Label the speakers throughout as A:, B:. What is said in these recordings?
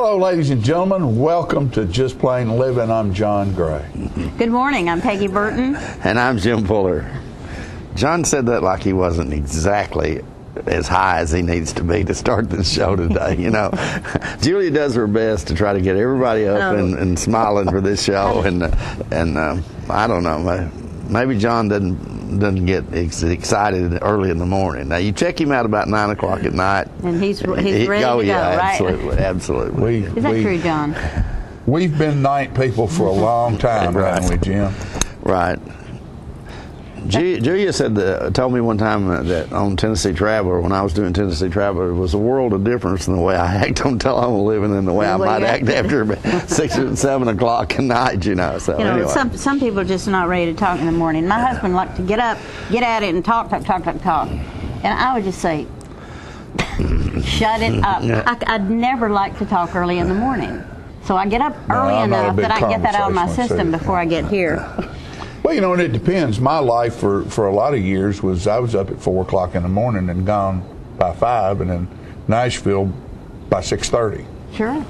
A: Hello, ladies and gentlemen. Welcome to Just Plain Living. I'm John Gray.
B: Good morning. I'm Peggy Burton.
C: And I'm Jim Fuller. John said that like he wasn't exactly as high as he needs to be to start the show today. You know, Julia does her best to try to get everybody up and smiling for this show. And I don't know, maybe John doesn't get excited early in the morning. Now you check him out about 9 o'clock at night,
B: and he's ready to go,
C: right? Absolutely.
B: Is that true, John?
A: We've been night people for a long time,
C: right.
A: haven't we, Jim?
C: Right. Julia told me one time that on Tennessee Traveler, when I was doing Tennessee Traveler, it was a world of difference in the way I act on telephone living and the way I might act after 6 or 7 o'clock at night, you know. So anyway.
B: Some people are just not ready to talk in the morning. My husband liked to get up, get at it, and talk. And I would just say, shut it up. I'd never like to talk early in the morning. So I get up early enough that I can get that out of my system before I get here.
A: Well, you know, and it depends. My life for a lot of years was I was up at 4 o'clock in the morning and gone by 5, and in Nashville by 6:30.
B: Sure.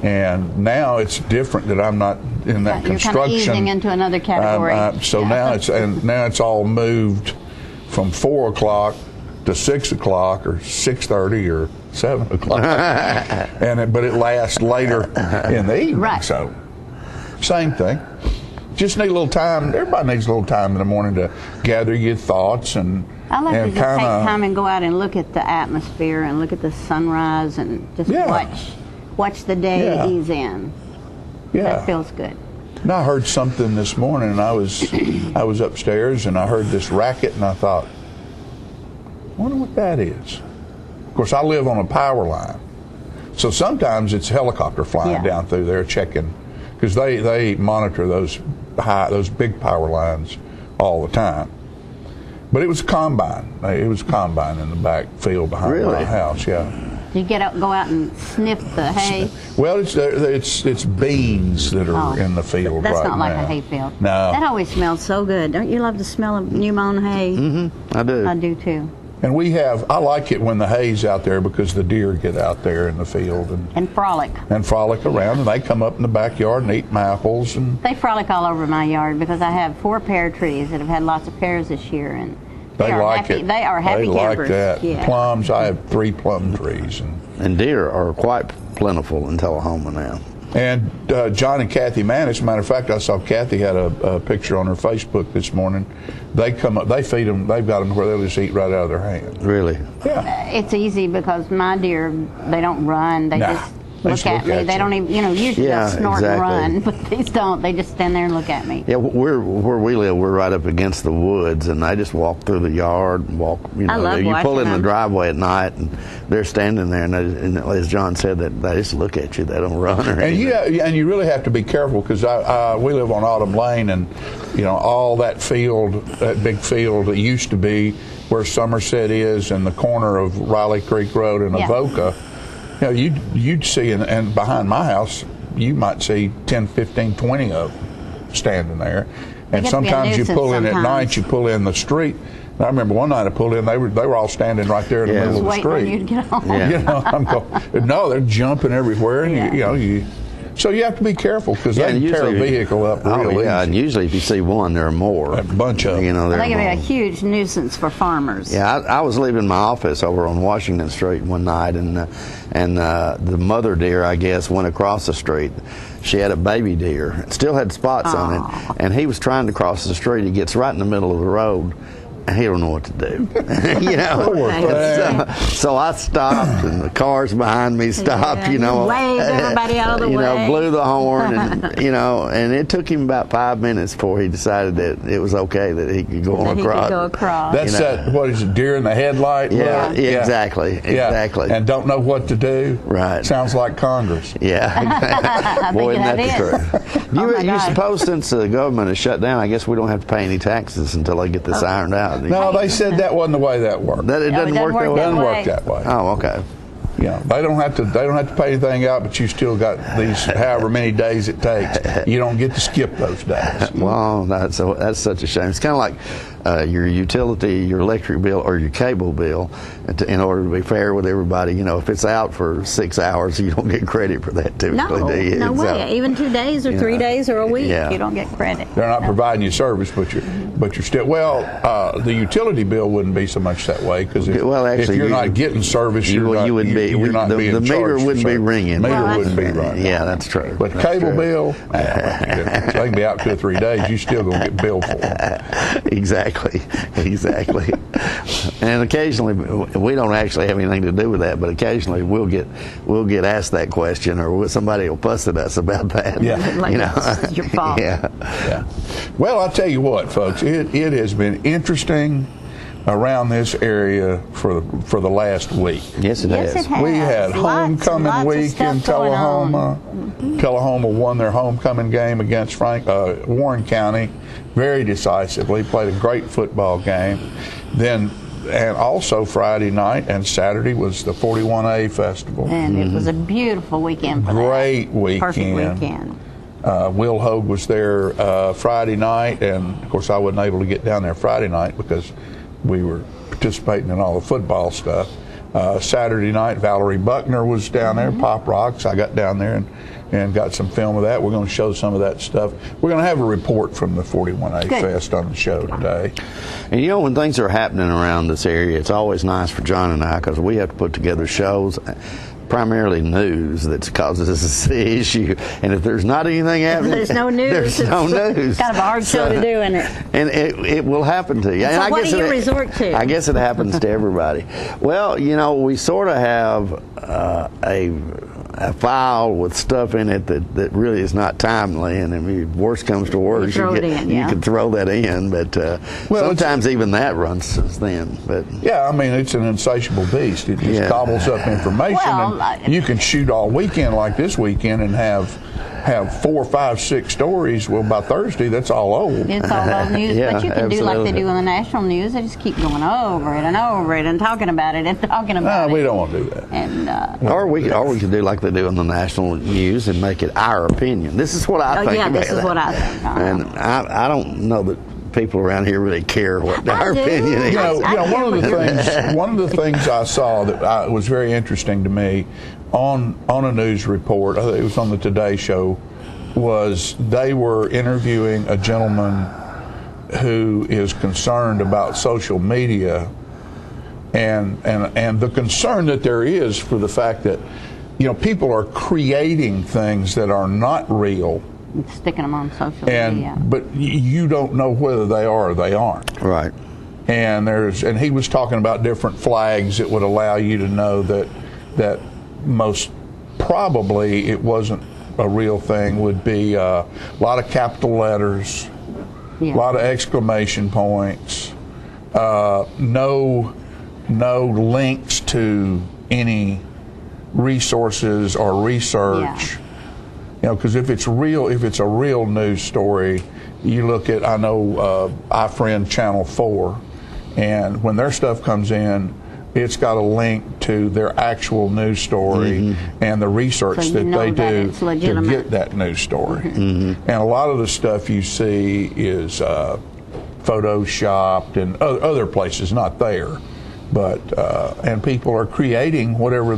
A: And now it's different that I'm not in that construction.
B: You're kind of easing into another category.
A: Now it's all moved from 4 o'clock to 6 o'clock or 6:30 or 7 o'clock, but it lasts later in the evening.
B: Right.
A: So same thing. Just need a little time. Everybody needs a little time in the morning to gather your thoughts and
B: I like to just take time and go out and look at the atmosphere and look at the sunrise and just watch the day ease in.
A: Yeah,
B: that feels good.
A: And I heard something this morning, and I was upstairs and I heard this racket, and I thought, I wonder what that is. Of course, I live on a power line, so sometimes it's a helicopter flying down through there checking, because they monitor those big power lines all the time. But it was a combine. It was a combine in the back field behind my house. Yeah.
B: Do you go out and sniff the hay?
A: Well, it's beans that are in the field.
B: That's
A: right
B: not like
A: now.
B: a hay field.
A: No.
B: That always smells so good. Don't you love the smell of new mown hay?
C: Mm-hmm. I do.
B: I do too.
A: And I like it when the hay's out there, because the deer get out there in the field
B: and frolic
A: around, and they come up in the backyard and eat my apples. And
B: they frolic all over my yard because I have 4 pear trees that have had lots of pears this year, and
A: they like
B: happy.
A: it.
B: They are happy campers.
A: They like that.
B: Yeah.
A: Plums. I have 3 plum trees,
C: and deer are quite plentiful in Tullahoma now.
A: And John and Kathy Mann, as a matter of fact, I saw Kathy had a picture on her Facebook this morning. They come up, they feed them, they've got them where they'll just eat right out of their hand.
C: Really?
A: Yeah.
B: It's easy because my deer, they don't run. They just look at me. They don't even, usually they'll snort and run, but these don't. They just stand there and look at me.
C: Yeah, where we live, we're right up against the woods, and they just walk through the yard and walk.
B: I love
C: you pull in
B: them.
C: the driveway at night, and they're standing there, and as John said, that they just look at you. They don't run or anything.
A: And you really have to be careful, because we live on Autumn Lane, and all that field, that big field that used to be where Somerset is, and the corner of Riley Creek Road and Avoca. You'd see, and behind my house, you might see 10, 15, 20 of them standing there. And sometimes you pull in at night, you pull in the street. And I remember one night I pulled in, they were all standing right there in the middle of the street.
B: Waiting for you to get home.
A: I'm going, no, they're jumping everywhere. And so you have to be careful, because they can tear a vehicle up real easy.
C: And usually if you see one, there are more.
A: A bunch of them.
B: They can be a huge nuisance for farmers.
C: Yeah, I was leaving my office over on Washington Street one night, and the mother deer, I guess, went across the street. She had a baby deer. It still had spots on it, and he was trying to cross the street. He gets right in the middle of the road. He don't know what to do. So I stopped, and the cars behind me stopped.
B: Waved everybody out of the way.
C: Blew the horn, and and it took him about 5 minutes before he decided that it was okay that he could go across.
A: That's that. What is it? Deer in the headlight?
C: Yeah, exactly.
A: And don't know what to do.
C: Right.
A: Sounds like Congress.
C: Yeah. Boy, isn't that the truth? You suppose since the government is shut down, I guess we don't have to pay any taxes until they get this ironed out.
A: No, they said that wasn't the way that worked.
C: It doesn't work that way.
A: Doesn't work that way.
C: Oh, okay.
A: They don't have to pay anything out, but you still got these however many days it takes. You don't get to skip those days.
C: Well, that's such a shame. It's kind of like your utility, your electric bill, or your cable bill, in order to be fair with everybody. You know, if it's out for 6 hours, you don't get credit for that typically,
B: No,
C: do you?
B: no
C: So,
B: way. Even 2 days or 3 days or a week,
C: Yeah.
B: you don't get credit.
A: They're not providing you service, but you're still the utility bill wouldn't be so much that way because if,
C: Well, actually,
A: if you're
C: you-
A: not getting service,
C: you wouldn't be.
A: you're not being
C: The meter
A: charged for
C: wouldn't be
A: service.
C: ringing.
A: Meter
B: Well,
A: wouldn't be
B: that's true.
A: running.
C: Yeah, that's true.
A: But
C: That's
A: cable
C: true.
A: bill, so they can be out 2 or 3 days. You still gonna get billed for it.
C: Exactly. And occasionally, we don't actually have anything to do with that, but occasionally we'll get asked that question, or somebody will fuss at us about that.
A: Yeah.
B: Like
C: You know.
B: it's your fault.
C: Yeah.
A: Yeah. Well, I'll tell you what, folks. It has been interesting around this area for the last week.
C: Yes, it
B: Yes,
C: has.
B: it has.
A: We had
B: Lots
A: homecoming
B: of
A: week
B: stuff
A: in
B: going on.
A: Tullahoma. Tullahoma won their homecoming game against Warren County very decisively. Played a great football game. And also Friday night and Saturday was the 41A festival.
B: And it was a beautiful weekend for
A: Great
B: that.
A: weekend.
B: Perfect weekend.
A: Will Hogue was there Friday night, and of course I wasn't able to get down there Friday night because we were participating in all the football stuff. Saturday night, Valerie Buckner was down there, Pop Rocks. I got down there and got some film of that. We're going to show some of that stuff. We're going to have a report from the 41A
B: Good.
A: Fest on the show today.
C: And you know, when things are happening around this area, it's always nice for John and I, because we have to put together shows, primarily news, that causes us the issue. And if there's not anything happening,
B: There's no news.
C: There's no news.
B: Kind of a hard show to do, isn't it?
C: And it will happen to you.
B: And
C: And
B: so what do you resort to?
C: I guess it happens to everybody. Well, you know, we sort of have a file with stuff in it that really is not timely, and if worst comes to worst,
B: throw it in,
C: you
B: yeah.
C: can throw that in, but sometimes even that runs thin. But
A: Yeah, I mean, it's an insatiable beast. It just
C: Yeah.
A: gobbles up information,
B: Well,
A: and you can shoot all weekend like this weekend and have 4, 5, 6 stories. Well, by Thursday, that's all old.
B: It's all old news,
C: Yeah,
B: but you can do like
C: absolutely.
B: they do on the national news. They just keep going over it and over it and talking about it and talking about it.
A: We don't want to do that.
B: And
C: or we could do like they do on the national news and make it our opinion. This is what I think
B: yeah,
C: about
B: this is
C: it.
B: what I think.
C: And I don't know that people around here really care what our
B: do.
C: opinion is.
A: You know,
B: I
A: one of the
B: get what you're
A: things I saw that was very interesting to me on a news report, I think it was on the Today Show, was they were interviewing a gentleman who is concerned about social media and the concern that there is for the fact that, you know, people are creating things that are not real,
B: sticking them on social media.
A: but you don't know whether they are or they aren't.
C: Right.
A: And he was talking about different flags that would allow you to know that most probably it wasn't a real thing. Would be a lot of capital letters,
B: Yeah.
A: a lot of exclamation points, no links to any resources or research.
B: Yeah.
A: You know, because if it's a real news story, you look at, I know I friend Channel 4, and when their stuff comes in, it's got a link to their actual news story and the research
B: So you
A: that
B: know
A: they
B: that
A: do
B: it's
A: to
B: legitimate.
A: get that news story. And a lot of the stuff you see is photoshopped and other places, not there. But and people are creating whatever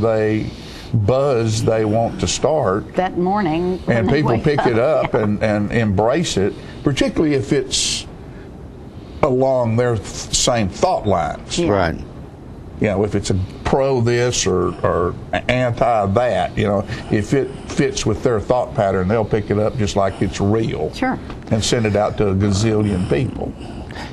A: buzz they want to start,
B: That morning, when
A: and
B: they
A: people
B: wake
A: pick it up
B: yeah.
A: and embrace it, particularly if it's along their same thought lines.
B: Yeah.
C: Right.
A: You know, if it's a pro this or anti that, you know, if it fits with their thought pattern, they'll pick it up just like it's real.
B: Sure.
A: And send it out to a gazillion people.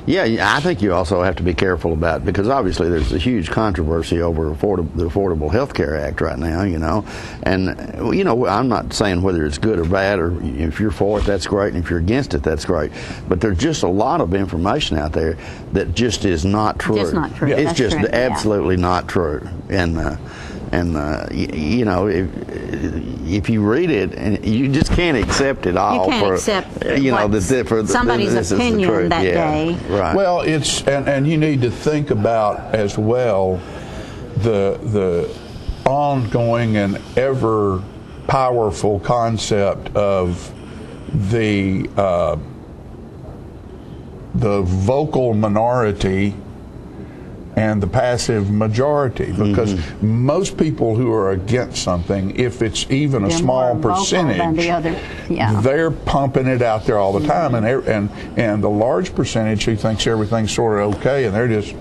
C: Yeah, I think you also have to be careful about, because obviously there's a huge controversy over the Affordable Health Care Act right now, you know. And, you know, I'm not saying whether it's good or bad, or if you're for it, that's great, and if you're against it, that's great. But there's just a lot of information out there that just is not true.
B: Just not true.
C: It's
B: That's
C: just
B: true, yeah.
C: absolutely not true. And you know, if you read it, and you just can't accept it all.
B: You can't
C: for,
B: accept
C: you know,
B: what's
C: for
B: somebody's
C: this is the
B: opinion
C: truth.
B: that
C: Yeah,
B: day.
C: Right.
A: Well, it's and you need to think about as well the ongoing and ever powerful concept of the the vocal minority and the passive majority, because most people who are against something, if it's even a
B: They're
A: small
B: more vocal than
A: percentage,
B: the other. Yeah.
A: they're pumping it out there all the time, and the large percentage who thinks everything's sort of okay, and they're just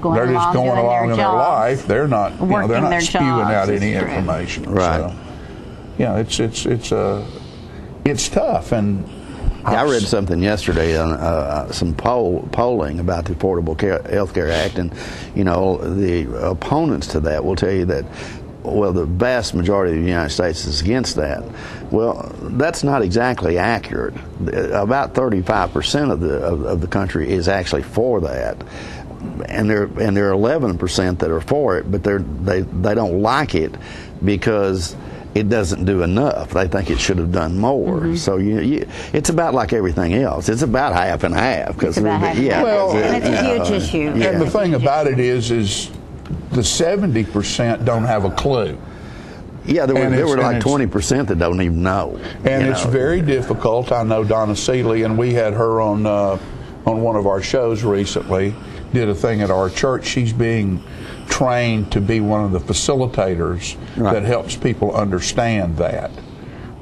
B: going along doing
A: in
B: their
A: their life.
B: jobs,
A: They're not
B: working
A: they're not
B: their
A: spewing
B: jobs,
A: out
B: it's
A: any
B: true.
A: information.
C: Right.
A: So, it's tough. And
C: I read something yesterday on some polling about the Affordable Health Care Act, and the opponents to that will tell you that, well, the vast majority of the United States is against that. Well, that's not exactly accurate. About 35% of the country is actually for that, and there are 11% that are for it, but they don't like it because it doesn't do enough. They think it should have done more. So it's about like everything else. It's about half and half.
B: It's about half and half.
A: Well,
B: and it's a huge issue.
A: And the thing about it is the 70% don't have a clue.
C: Yeah, there were like 20% that don't even know.
A: And it's very difficult. I know Donna Seeley, and we had her on one of our shows recently, did a thing at our church. She's being trained to be one of the facilitators that helps people understand that.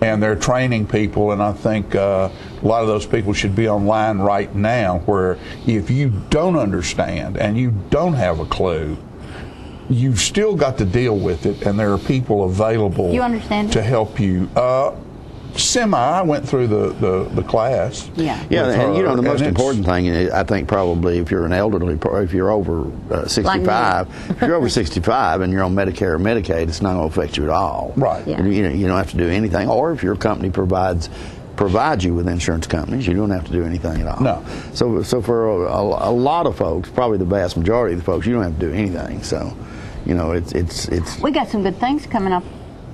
A: And they're training people, and I think a lot of those people should be online right now, where if you don't understand and you don't have a clue, you've still got to deal with it, and there are people available to help you. I went through the class.
C: Yeah, and the most important thing, I think, probably if you're an elderly, if you're over 65, if you're over 65 and you're on Medicare or Medicaid, it's not going to affect you at all.
A: Right.
C: Yeah. You don't have to do anything. Or if your company provides you with insurance companies, you don't have to do anything at all.
A: No.
C: So for a lot of folks, probably the vast majority of the folks, you don't have to do anything. So, it's.
B: We got some good things coming up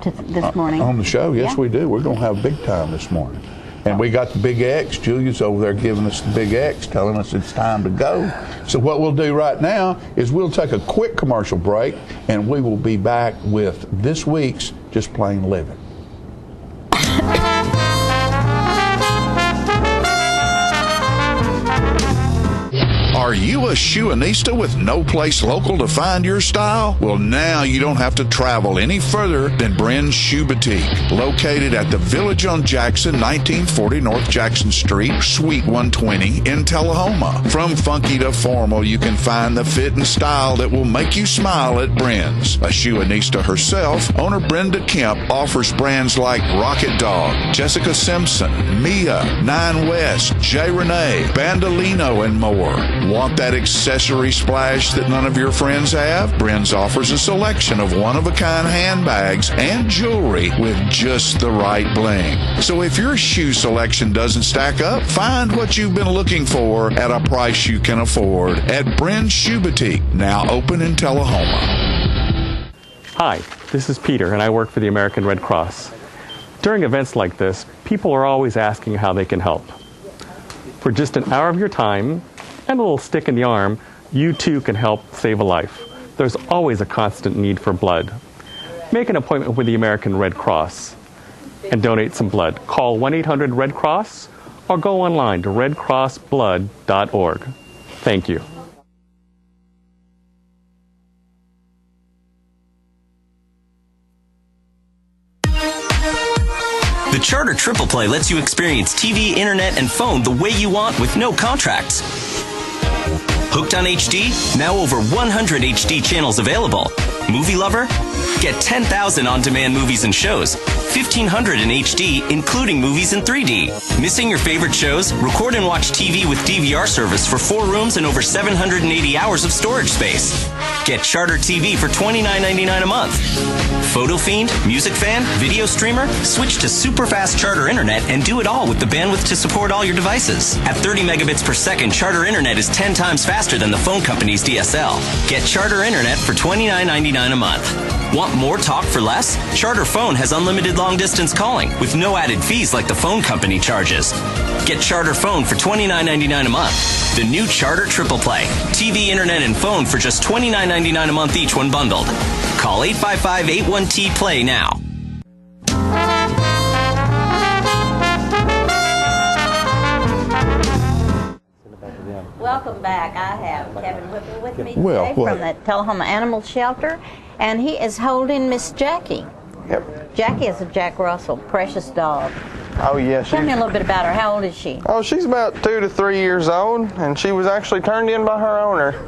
B: this morning.
A: On the show, yes, we do. We're going to have big time this morning. And we got the Big X. Julia's over there giving us the Big X, telling us it's time to go. So what we'll do right now is we'll take a quick commercial break, and we will be back with this week's Just Plain Living. Are you a shoeanista with no place local to find your style? Well, now you don't have to travel any further than Bren's Shoe Boutique, located at the Village on Jackson, 1940 North Jackson Street, Suite 120 in Tullahoma. From funky to formal, you can find the fit and style that will make you smile at Bren's. A shoeanista herself, owner Brenda Kemp offers brands like Rocket Dog, Jessica Simpson, Mia, Nine West, J. Renee, Bandolino, and more. Want that accessory splash that none of your friends have? Bren's offers a selection of one-of-a-kind handbags and jewelry with just the right bling. So if your shoe selection doesn't stack up, find what you've been looking for at a price you can afford at Bren's Shoe Boutique, now open in Tullahoma.
D: Hi, this is Peter, and I work for the American Red Cross. During events like this, people are always asking how they can help. For just an hour of your time and a little stick in the arm, you too can help save a life. There's always a constant need for blood. Make an appointment with the American Red Cross and donate some blood. Call 1-800-RED-CROSS or go online to redcrossblood.org. Thank you.
E: The Charter Triple Play lets you experience TV, internet, and phone the way you want with no contracts. Hooked on HD? Now over 100 HD channels available. Movie lover? Get 10,000 on-demand movies and shows. 1,500 in HD, including movies in 3D. Missing your favorite shows? Record and watch TV with DVR service for 4 rooms and over 780 hours of storage space. Get Charter TV for $29.99 a month. Photo Fiend, Music Fan, Video Streamer? Switch to super fast Charter Internet and do it all with the bandwidth to support all your devices. At 30 megabits per second, Charter Internet is 10 times faster than the phone company's DSL. Get Charter Internet for $29.99 a month. Want more talk for less? Charter Phone has unlimited long-distance calling with no added fees like the phone company charges. Get Charter Phone for $29.99 a month. The new Charter Triple Play. TV, internet, and phone for just $29.99 a month each when bundled. Call 855-81-T-PLAY now.
B: back, I have Kevin Whipple with me
A: Well,
B: today
A: what?
B: from the Tullahoma Animal Shelter, and he is holding Miss Jackie.
F: Yep.
B: Jackie is a Jack Russell, precious dog.
F: Oh, yeah.
B: Tell me a little bit about her. How old is she?
F: Oh, she's about 2 to 3 years old, and she was actually turned in by her owner.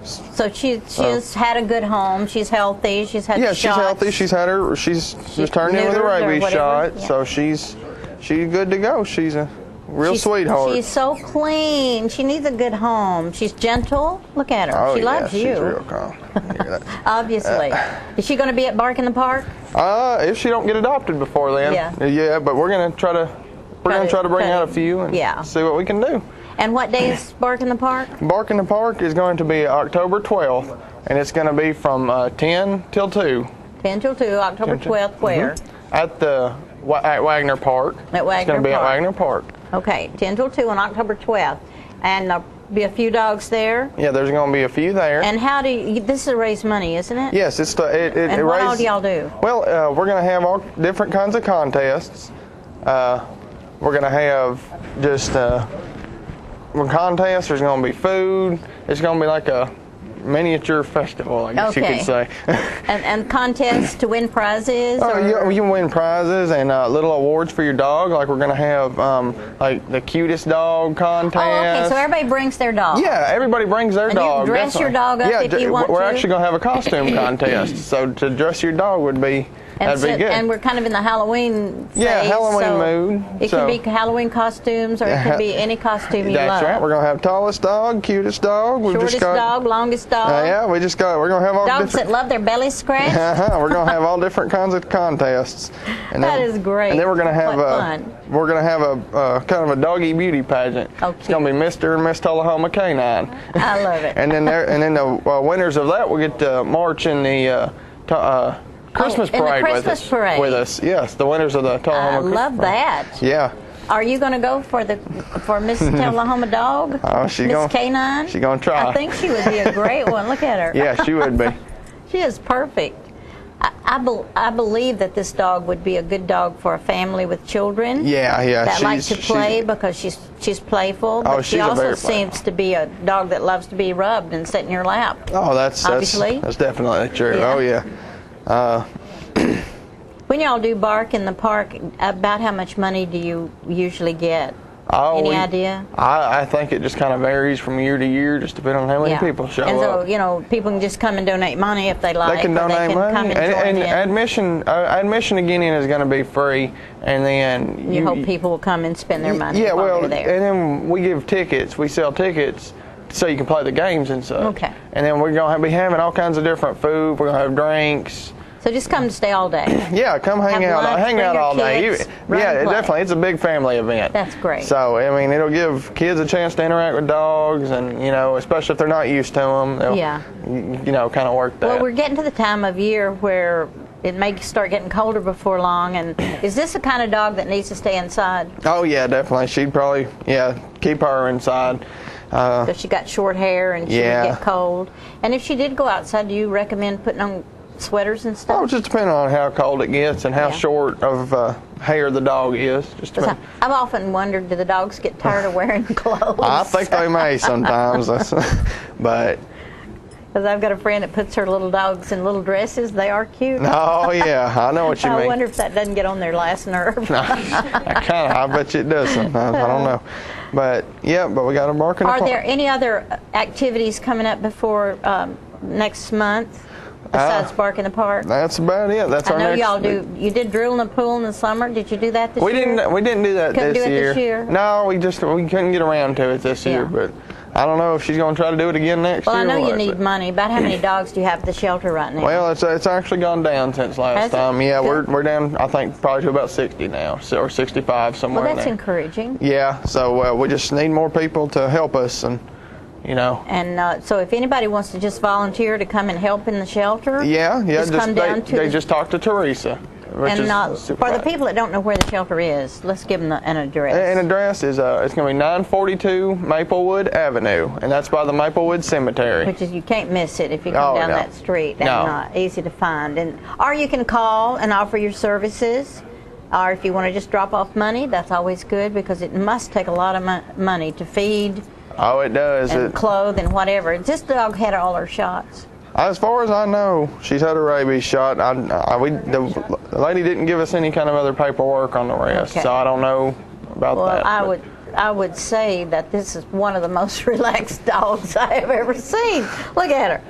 B: So she's had a good home. She's healthy. She's had
F: Yeah,
B: shots.
F: she's healthy. She's had her. She's turned in with a
B: neutered or
F: rabies
B: whatever,
F: shot,
B: yeah.
F: so she's good to go. She's a real sweetheart.
B: She's so clean. She needs a good home. She's gentle. Look at her.
F: oh
B: She
F: yeah,
B: loves
F: she's
B: you.
F: real calm. Yeah,
B: Obviously. Is she going to be at Bark in the Park?
F: if she don't get adopted before then,
B: Yeah.
F: but we're gonna try to bring out a few and see what we can do.
B: And what day is Bark in the Park?
F: Bark in the Park is going to be October 12th, and it's going to be from 10 till 2.
B: 10 till 2, October 12th. Where?
F: At Wagner Park.
B: At Wagner
F: It's going to be
B: Park.
F: at Wagner Park.
B: Okay, 10 till 2 on October 12th. And there'll be a few dogs there.
F: Yeah, there's going to be a few there.
B: And how do you, this is to raise money, isn't it?
F: Yes, it
B: And what all
F: raises-
B: do y'all do?
F: Well, we're going to have all different kinds of contests. We're going to have just contests. There's going to be food. It's going to be like a miniature festival, I guess you
B: Okay.
F: could say.
B: And contests to win prizes?
F: Oh,
B: or-
F: you can win prizes and little awards for your dog. Like we're going to have like the cutest dog contest.
B: Oh, okay, so everybody brings their dog.
F: Yeah, everybody brings their
B: And you
F: dog.
B: dress your dog up
F: yeah,
B: if you want
F: we're
B: to?
F: actually going to have a costume contest. So to dress your dog would be that'd be good.
B: And we're kind of in the Halloween phase.
F: Yeah, Halloween
B: so
F: mood,
B: It
F: so-
B: could be Halloween costumes, or it could be any costume you
F: That's
B: love.
F: right. We're going to have tallest dog, cutest dog. We've
B: Shortest
F: just got,
B: dog, longest dog.
F: yeah, we're going to have all
B: Dogs
F: different.
B: that love their bellies scratched.
F: We're going to have all different kinds of contests. And
B: That is great.
F: And then we're going to have
B: What fun.
F: we're going to have a kind of a doggy beauty pageant.
B: Oh,
F: It's going to be Mr. and Miss Tullahoma Canine.
B: I love it.
F: and then the winners of that will get to march in the Christmas
B: in the
F: parade
B: Christmas parade.
F: with us. Yes, the winners of the
B: I
F: Tullahoma Christmas
B: love
F: parade.
B: that.
F: Yeah.
B: Are you going to go for Miss Tullahoma Dog?
F: Oh, she's
B: Miss
F: gonna-
B: Canine?
F: she's gonna try.
B: I think she would be a great one. Look at her.
F: Yeah, she would be.
B: She is perfect. I believe that this dog would be a good dog for a family with children.
F: Yeah.
B: That like to
F: she's-
B: play because she's playful.
F: Oh,
B: But she
F: she's a
B: also
F: very playful.
B: seems to be a dog that loves to be rubbed and sit in your lap.
F: Oh, that's
B: Obviously.
F: that's definitely true.
B: Yeah.
F: Oh yeah.
B: When y'all do Bark in the Park, about how much money do you usually get?
F: Oh,
B: Any idea?
F: I think it just kind of varies from year to year, just depending on how many people show
B: and so,
F: up.
B: people can just come and donate money if they like.
F: They can
B: or
F: donate
B: they can
F: money,
B: come and join
F: and
B: in.
F: admission to get in is going to be free, and then
B: You hope people will come and spend their money
F: Yeah,
B: while
F: well,
B: they're there.
F: and then we give tickets. We sell tickets so you can play the games and such.
B: Okay.
F: And then we're going to be having all kinds of different food. We're going to have drinks.
B: So just come to stay all day.
F: Yeah, come hang
B: Have
F: out.
B: lunch,
F: Hang
B: bring
F: out
B: your
F: all day.
B: kids, run
F: Yeah,
B: and play.
F: definitely. It's a big family event.
B: That's great.
F: So, I mean, it'll give kids a chance to interact with dogs, and, especially if they're not used to them, they'll,
B: Yeah.
F: kind of work that.
B: Well, we're getting to the time of year where it may start getting colder before long. And is this the kind of dog that needs to stay inside?
F: Oh, yeah, definitely. She'd probably, keep her inside.
B: Because she got short hair and she
F: Yeah.
B: would get cold. And if she did go outside, do you recommend putting on sweaters and stuff?
F: Oh, just depending on how cold it gets and how
B: Yeah.
F: short of hair the dog is. Just
B: 'Cause
F: depend-
B: I've often wondered, do the dogs get tired of wearing clothes?
F: I think they may sometimes, but
B: Because I've got a friend that puts her little dogs in little dresses. They are cute.
F: oh yeah, I know what you
B: I
F: mean.
B: wonder if that doesn't get on their last nerve.
F: I bet you it does sometimes. I don't know, but but we got a Bark in the
B: Are
F: Park.
B: there any other activities coming up before next month besides Bark in the Park?
F: That's about it. That's
B: I
F: our
B: know
F: next.
B: y'all do. You did drill in the pool in the summer. Did you do that this
F: We
B: year?
F: didn't. We didn't do that
B: Couldn't
F: this
B: do it
F: year.
B: this year?
F: No, we couldn't get around to it this year.
B: Yeah.
F: But I don't know if she's going to try to do it again next
B: Well,
F: year.
B: I know
F: or
B: you
F: what,
B: need
F: but-
B: money. About how many dogs do you have at the shelter right now?
F: Well, it's actually gone down since last
B: Has it?
F: time. Yeah,
B: Good.
F: we're down. I think probably to about 60 now, or 65 somewhere
B: well,
F: in
B: that's
F: there.
B: encouraging.
F: Yeah, so we just need more people to help us, and
B: And so, if anybody wants to just volunteer to come and help in the shelter, just come down to
F: they
B: the
F: just talk to Teresa. Which
B: and
F: is
B: for
F: super
B: the people that don't know where the shelter is, let's give them an address.
F: An address is it's going to be 942 Maplewood Avenue, and that's by the Maplewood Cemetery.
B: Which is, you can't miss it if you come
F: Oh,
B: down
F: no.
B: that street.
F: No.
B: And easy to find. Or you can call and offer your services. Or if you want to just drop off money, that's always good because it must take a lot of money to feed
F: Oh, it does.
B: and clothed and whatever. This dog had all her shots.
F: As far as I know, she's had a rabies shot. The lady didn't give us any kind of other paperwork on the rest,
B: Okay.
F: so I don't know about
B: Well,
F: that.
B: I would say that this is one of the most relaxed dogs I have ever seen. Look at her.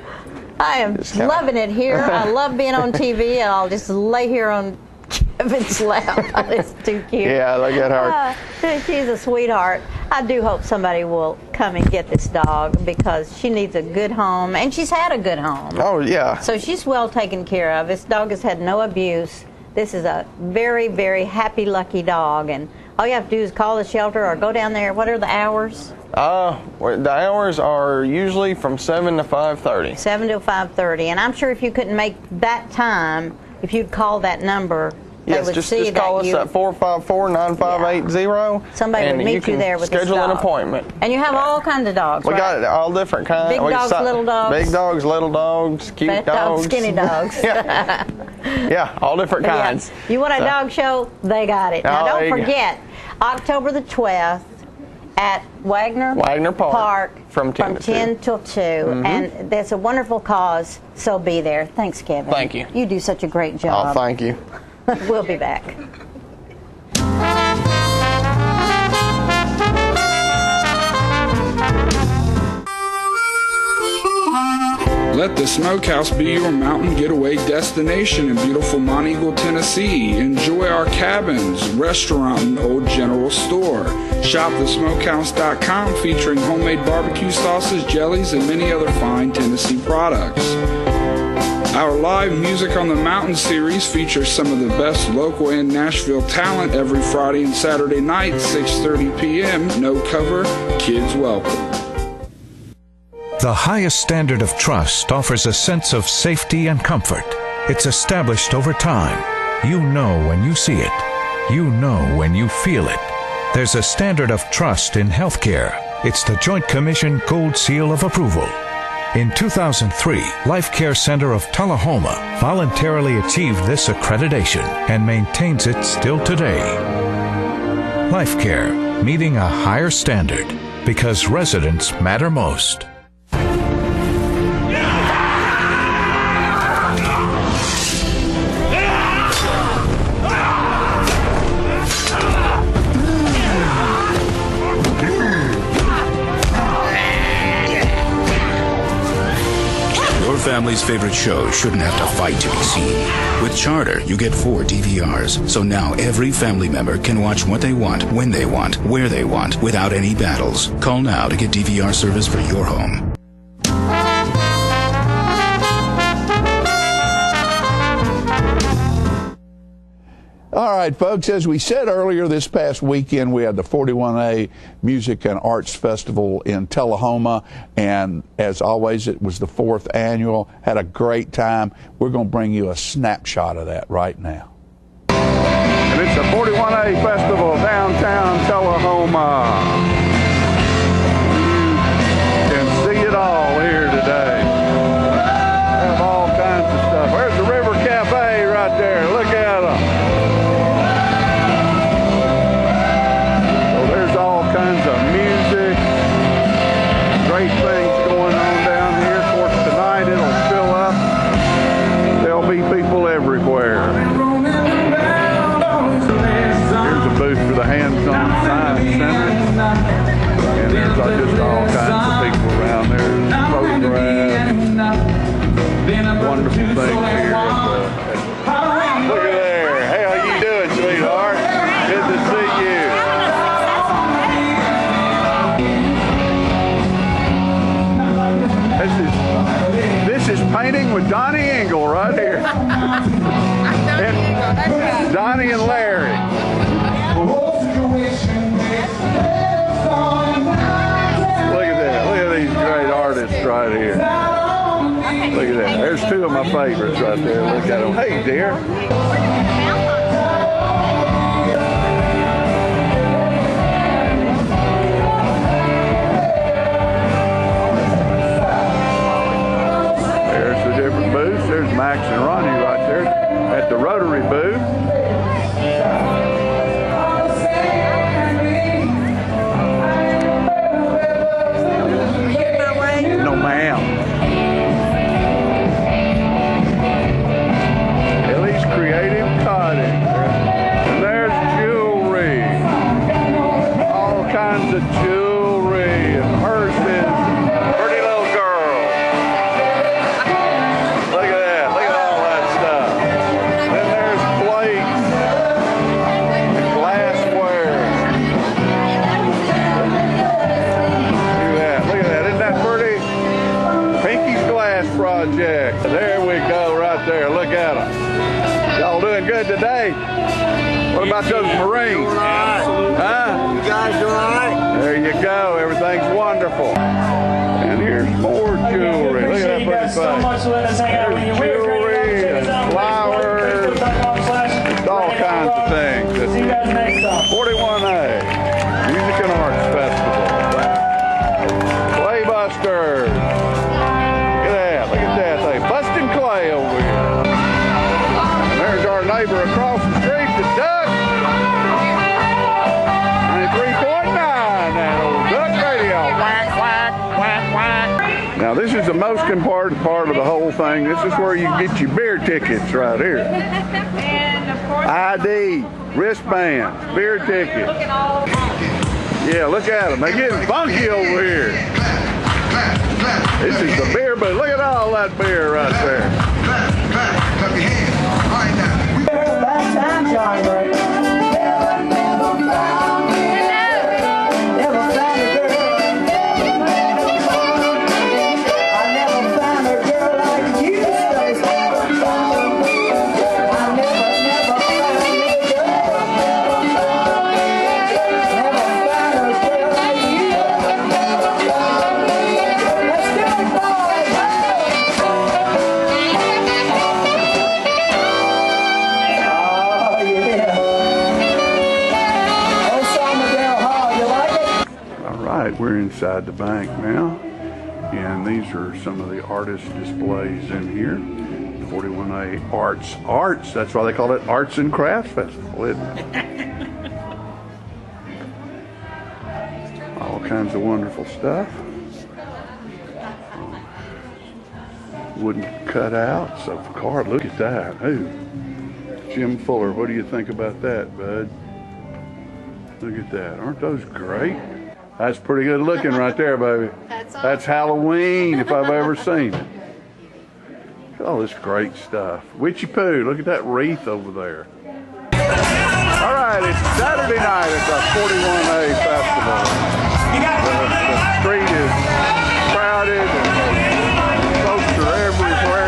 B: I am
F: kinda-
B: loving it here. I love being on TV, and I'll just lay here on Kevin's lap. It's too cute.
F: Yeah, look at her.
B: She's a sweetheart. I do hope somebody will come and get this dog because she needs a good home, and she's had a good home.
F: Oh, yeah.
B: So she's well taken care of. This dog has had no abuse. This is a very, very happy, lucky dog, and all you have to do is call the shelter or go down there. What are the hours?
F: The hours are usually from 7 to 5:30.
B: 7 to 5:30. And I'm sure if you couldn't make that time, if you'd call that number, they
F: Yes,
B: would
F: just
B: see
F: call
B: that
F: us
B: you...
F: at 454-9580.
B: Somebody
F: and
B: would meet
F: you can
B: there with this
F: schedule an
B: dog.
F: appointment.
B: And you have all kinds of dogs,
F: We
B: right?
F: got all different kinds.
B: Big dogs, little dogs.
F: Big dogs, little dogs, cute
B: Fat dogs, skinny dogs.
F: Yeah, all different
B: Yeah.
F: kinds.
B: You want a
F: So-
B: dog show? They got it. Now,
F: Oh, there
B: don't
F: you go.
B: forget, October the 12th at Wagner
F: Park from 10 to 2.
B: 10 till 2. And that's a wonderful cause, so be there. Thanks, Kevin.
F: Thank you.
B: You do such a great
F: Oh,
B: job.
F: thank you.
B: We'll be back.
G: Let the Smokehouse be your mountain getaway destination in beautiful Monteagle, Tennessee. Enjoy our cabins, restaurant, and old general store. Shop thesmokehouse.com featuring homemade barbecue sauces, jellies, and many other fine Tennessee products. Our live Music on the Mountain series features some of the best local and Nashville talent every Friday and Saturday night, 6:30 p.m. No cover, kids welcome.
H: The highest standard of trust offers a sense of safety and comfort. It's established over time. You know when you see it. You know when you feel it. There's a standard of trust in healthcare. It's the Joint Commission Gold Seal of Approval. In 2003, Life Care Center of Tullahoma voluntarily achieved this accreditation and maintains it still today. Life Care, meeting a higher standard because residents matter most.
I: Your family's favorite show shouldn't have to fight to be seen. With Charter, you get 4 DVRs, so now every family member can watch what they want, when they want, where they want, without any battles. Call now to get DVR service for your home.
A: All right, folks, as we said earlier, this past weekend we had the 41A Music and Arts Festival in Tullahoma, and as always, it was the 4th annual. Had a great time. We're going to bring you a snapshot of that right now. And it's the 41A Festival downtown Tullahoma. You can see it all here today. Have all kinds of stuff. There's the River Cafe right there. Look at them. Kinds of music, great things going on down here. Of course, tonight it'll fill up. There'll be people everywhere. Here's a booth for the Hands-On Science Center. And there's just all kinds of people around there. Photographs, wonderful things here. Look at there. Hey, how you doing, sweetheart? Good to see you. This is painting with Donnie Engle right here. And Donnie and Larry. Look at that. Look at these great artists right here. Look at that. There's 2 of my favorites right there. Look at them. Hey, dear. There's Max and Ronnie right there at the Rotary booth. What about those Marines? Huh?
J: You guys doing all right?
A: There you go. Everything's wonderful. And here's more jewelry. Look at that pretty face. So much for letting us hang out with you. Jewelry and flowers. Just all kinds of things. See you guys next time. 41A Music and Arts Festival. Claybusters. Look at that. They busting clay over here. And there's our neighbor across the street, the Duck. 93.9, that old Duck Radio. Quack, quack, quack, quack. Now this is the most important part of the whole thing. This is where you get your beer tickets right here. ID, wristbands, beer tickets. Yeah, look at them. They're getting funky over here. This is the beer booth. Look at all that beer right there.
J: Back time, John, right?
A: We're inside the bank now, and these are some of the artist displays in here. 41A Arts, that's why they call it Arts and Crafts Festival, isn't it? All kinds of wonderful stuff. Wooden cutouts of cars. Look at that. Ooh. Jim Fuller, what do you think about that, bud? Look at that. Aren't those great? That's pretty good looking right there, baby. That's Halloween if I've ever seen it. Look at all this great stuff. Witchy Poo, look at that wreath over there. All right, it's Saturday night at the 41A Festival. The street is crowded and folks are everywhere.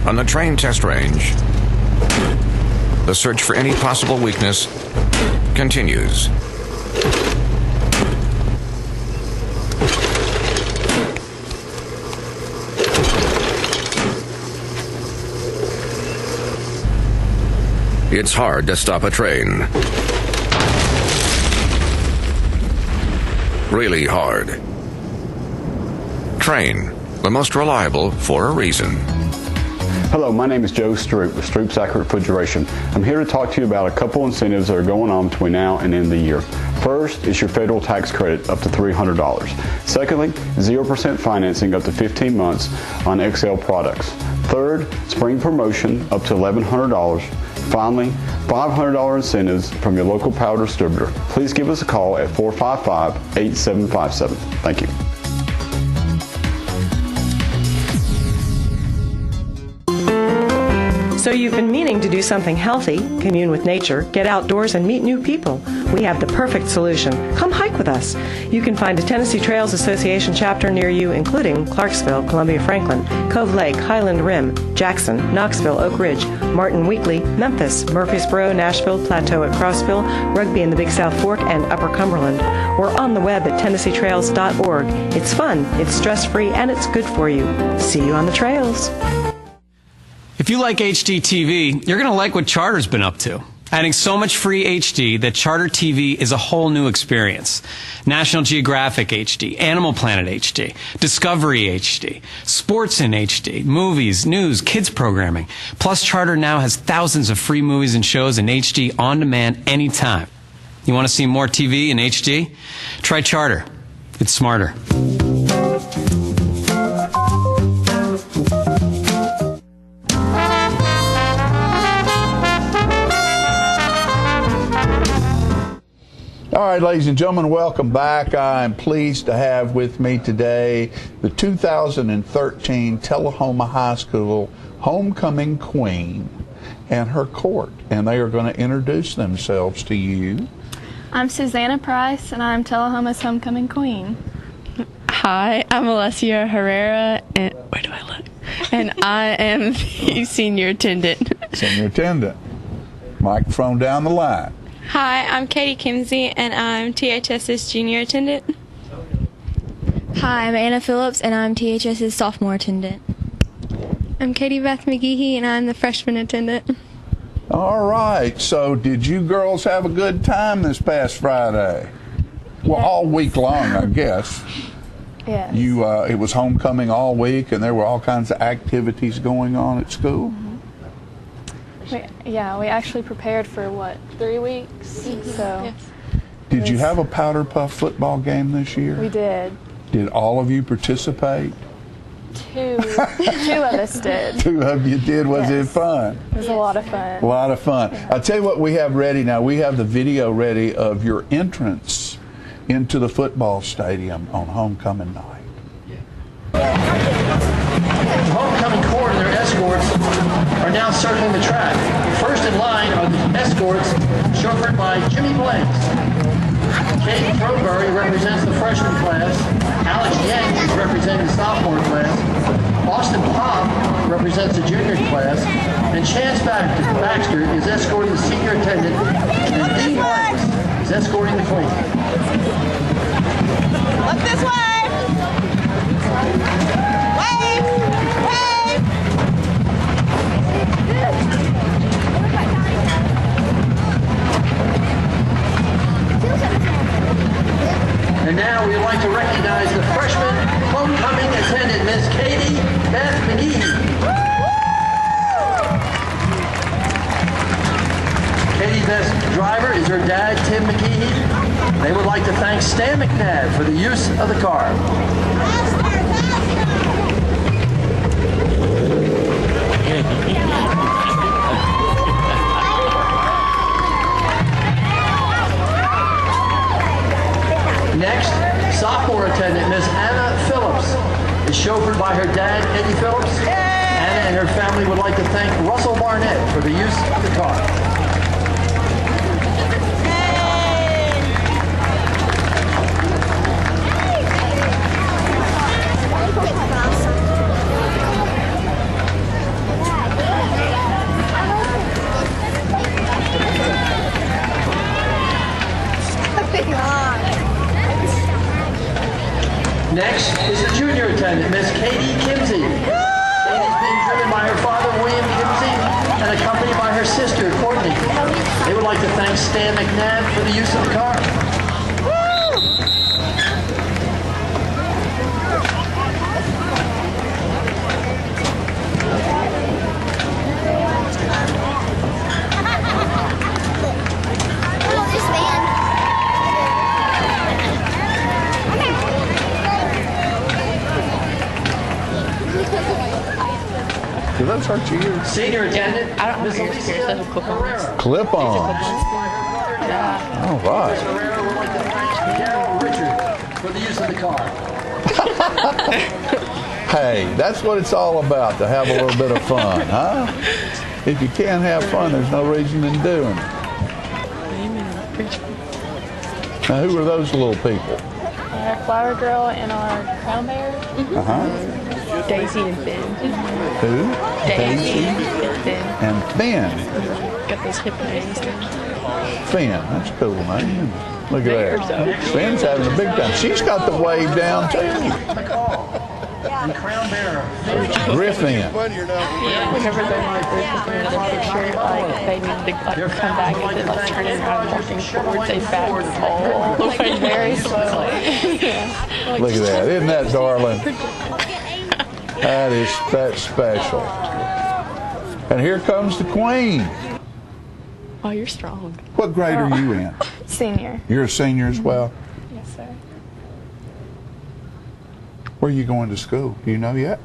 K: On the train test range, the search for any possible weakness continues. It's hard to stop a train. Really hard. Train, the most reliable for a reason.
L: Hello, my name is Joe Stroop with Stroop Sacker Refrigeration. I'm here to talk to you about a couple incentives that are going on between now and end of the year. First is your federal tax credit up to $300. Secondly, 0% financing up to 15 months on XL products. Third, spring promotion up to $1,100. Finally, $500 incentives from your local power distributor. Please give us a call at 455-8757. Thank you.
M: So you've been meaning to do something healthy, commune with nature, get outdoors, and meet new people. We have the perfect solution. Come hike with us. You can find a Tennessee Trails Association chapter near you, including Clarksville, Columbia Franklin, Cove Lake, Highland Rim, Jackson, Knoxville, Oak Ridge, Martin Wheatley, Memphis, Murfreesboro, Nashville, Plateau at Crossville, Rugby in the Big South Fork, and Upper Cumberland. We're on the web at TennesseeTrails.org. It's fun, it's stress-free, and it's good for you. See you on the trails.
N: If you like HDTV, you're going to like what Charter's been up to. Adding so much free HD that Charter TV is a whole new experience. National Geographic HD, Animal Planet HD, Discovery HD, sports in HD, movies, news, kids programming. Plus, Charter now has thousands of free movies and shows in HD on demand anytime. You want to see more TV in HD? Try Charter. It's smarter.
A: All right, ladies and gentlemen, welcome back. I'm pleased to have with me today the 2013 Tullahoma High School Homecoming Queen and her court, and they are going to introduce themselves to you.
O: I'm Susanna Price, and I'm Tullahoma's Homecoming Queen.
P: Hi, I'm Alessia Herrera, and where do I look? And I am the senior attendant.
A: Senior attendant. Microphone down the line.
Q: Hi, I'm Katie Kimsey, and I'm THS's junior attendant.
R: Hi, I'm Anna Phillips, and I'm THS's sophomore attendant.
S: I'm Katie Beth McGehee, and I'm the freshman attendant.
A: All right, so did you girls have a good time this past Friday? Well, all week long, I guess.
S: Yes.
A: It was homecoming all week, and there were all kinds of activities going on at school?
S: We actually prepared for, 3 weeks? So.
O: Yes.
A: Did you have a Powder Puff football game this year?
S: We did.
A: Did all of you participate?
S: Two of us did.
A: Two of you did. Was it fun?
S: It was a lot of fun.
A: A lot of fun. I'll tell you what we have ready now. We have the video ready of your entrance into the football stadium on homecoming night.
T: The homecoming court and their escorts are now circling the track. First in line are the escorts chauffeured by Jimmy Blanks. Katie Crowbury represents the freshman class. Alex Yang is representing the sophomore class. Austin Pop represents the junior class. And Chance Baxter is escorting the senior attendant. And Dean Blanks is escorting the queen.
J: Look this way! Wave! Wave!
T: And now we would like to recognize the freshman homecoming attendant, Miss Katie Beth McGehee. Katie Beth's driver is her dad, Tim McGehee. They would like to thank Stan McNabb for the use of the car. Next, sophomore attendant Miss Anna Phillips is chauffeured by her dad, Eddie Phillips. Anna and her family would like to thank Russell Barnett for the use of the car. Next is the junior attendant, Miss Katie Kimsey. Katie's being driven by her father, William Kimsey, and accompanied by her sister, Courtney. They would like to thank Stan McNabb for the use of the car.
A: those are cheers.
T: Senior attendant.
P: I don't have ears pierced. I have clip-ons.
A: Clip-ons.
P: Yeah.
A: All right.
T: Herrera would like to thank Darryl Richard for the use of the car.
A: Hey, that's what it's all about, to have a little bit of fun, huh? If you can't have fun, there's no reason in doing it. Now, who are those little people?
O: Our flower girl and our crown bear.
A: Uh-huh.
P: Daisy and Finn.
A: Who?
P: Daisy and Finn.
A: And Finn.
P: Got those hip names.
A: Finn, that's a cool name. Look at that. Finn's having a big time. She's got the wave down, too.
T: And crown bearer.
A: Griffin.
P: Yeah, whenever they're in the group with another picture, like they need to like come back and then like turn around walking forwards, they back all the way very slowly. Yeah.
A: Look at that. Isn't that darling? That's special. And here comes the Queen.
P: Oh, you're strong.
A: What grade are you in?
O: Senior.
A: You're a senior as well?
O: Yes, sir.
A: Where are you going to school? Do you know yet?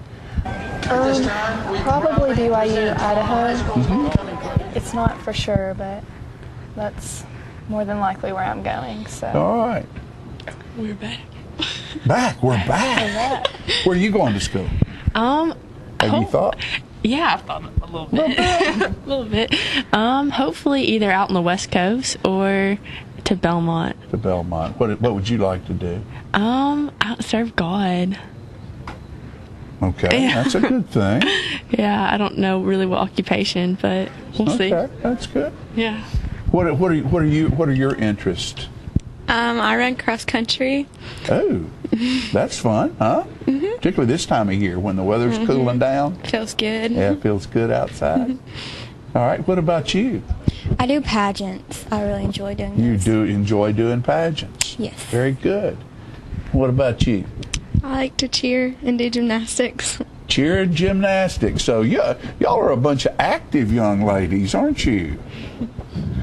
O: Probably BYU, Idaho.
A: Mm-hmm.
O: It's not for sure, but that's more than likely where I'm going. So.
A: All right.
P: We're back.
A: We're back. Where are you going to school? Have you thought?
P: Yeah, I've thought a little bit. A little bit. Hopefully either out on the West Coast or to Belmont.
A: To Belmont. What would you like to do?
P: Serve God.
A: Okay, that's a good thing.
P: Yeah, I don't know really what occupation, but we'll see.
A: Okay, that's good.
P: Yeah.
A: What are your interests?
Q: I run cross country.
A: Oh, that's fun, huh?
Q: Mm-hmm.
A: Particularly this time of year when the weather's cooling down.
Q: Feels good.
A: Yeah, it feels good outside. All right, what about you?
R: I do pageants. I really enjoy doing
A: You
R: those.
A: do enjoy doing pageants?
R: Yes.
A: Very good. What about you?
S: I like to cheer and do gymnastics.
A: Cheer and gymnastics. So yeah, y'all are a bunch of active young ladies, aren't you?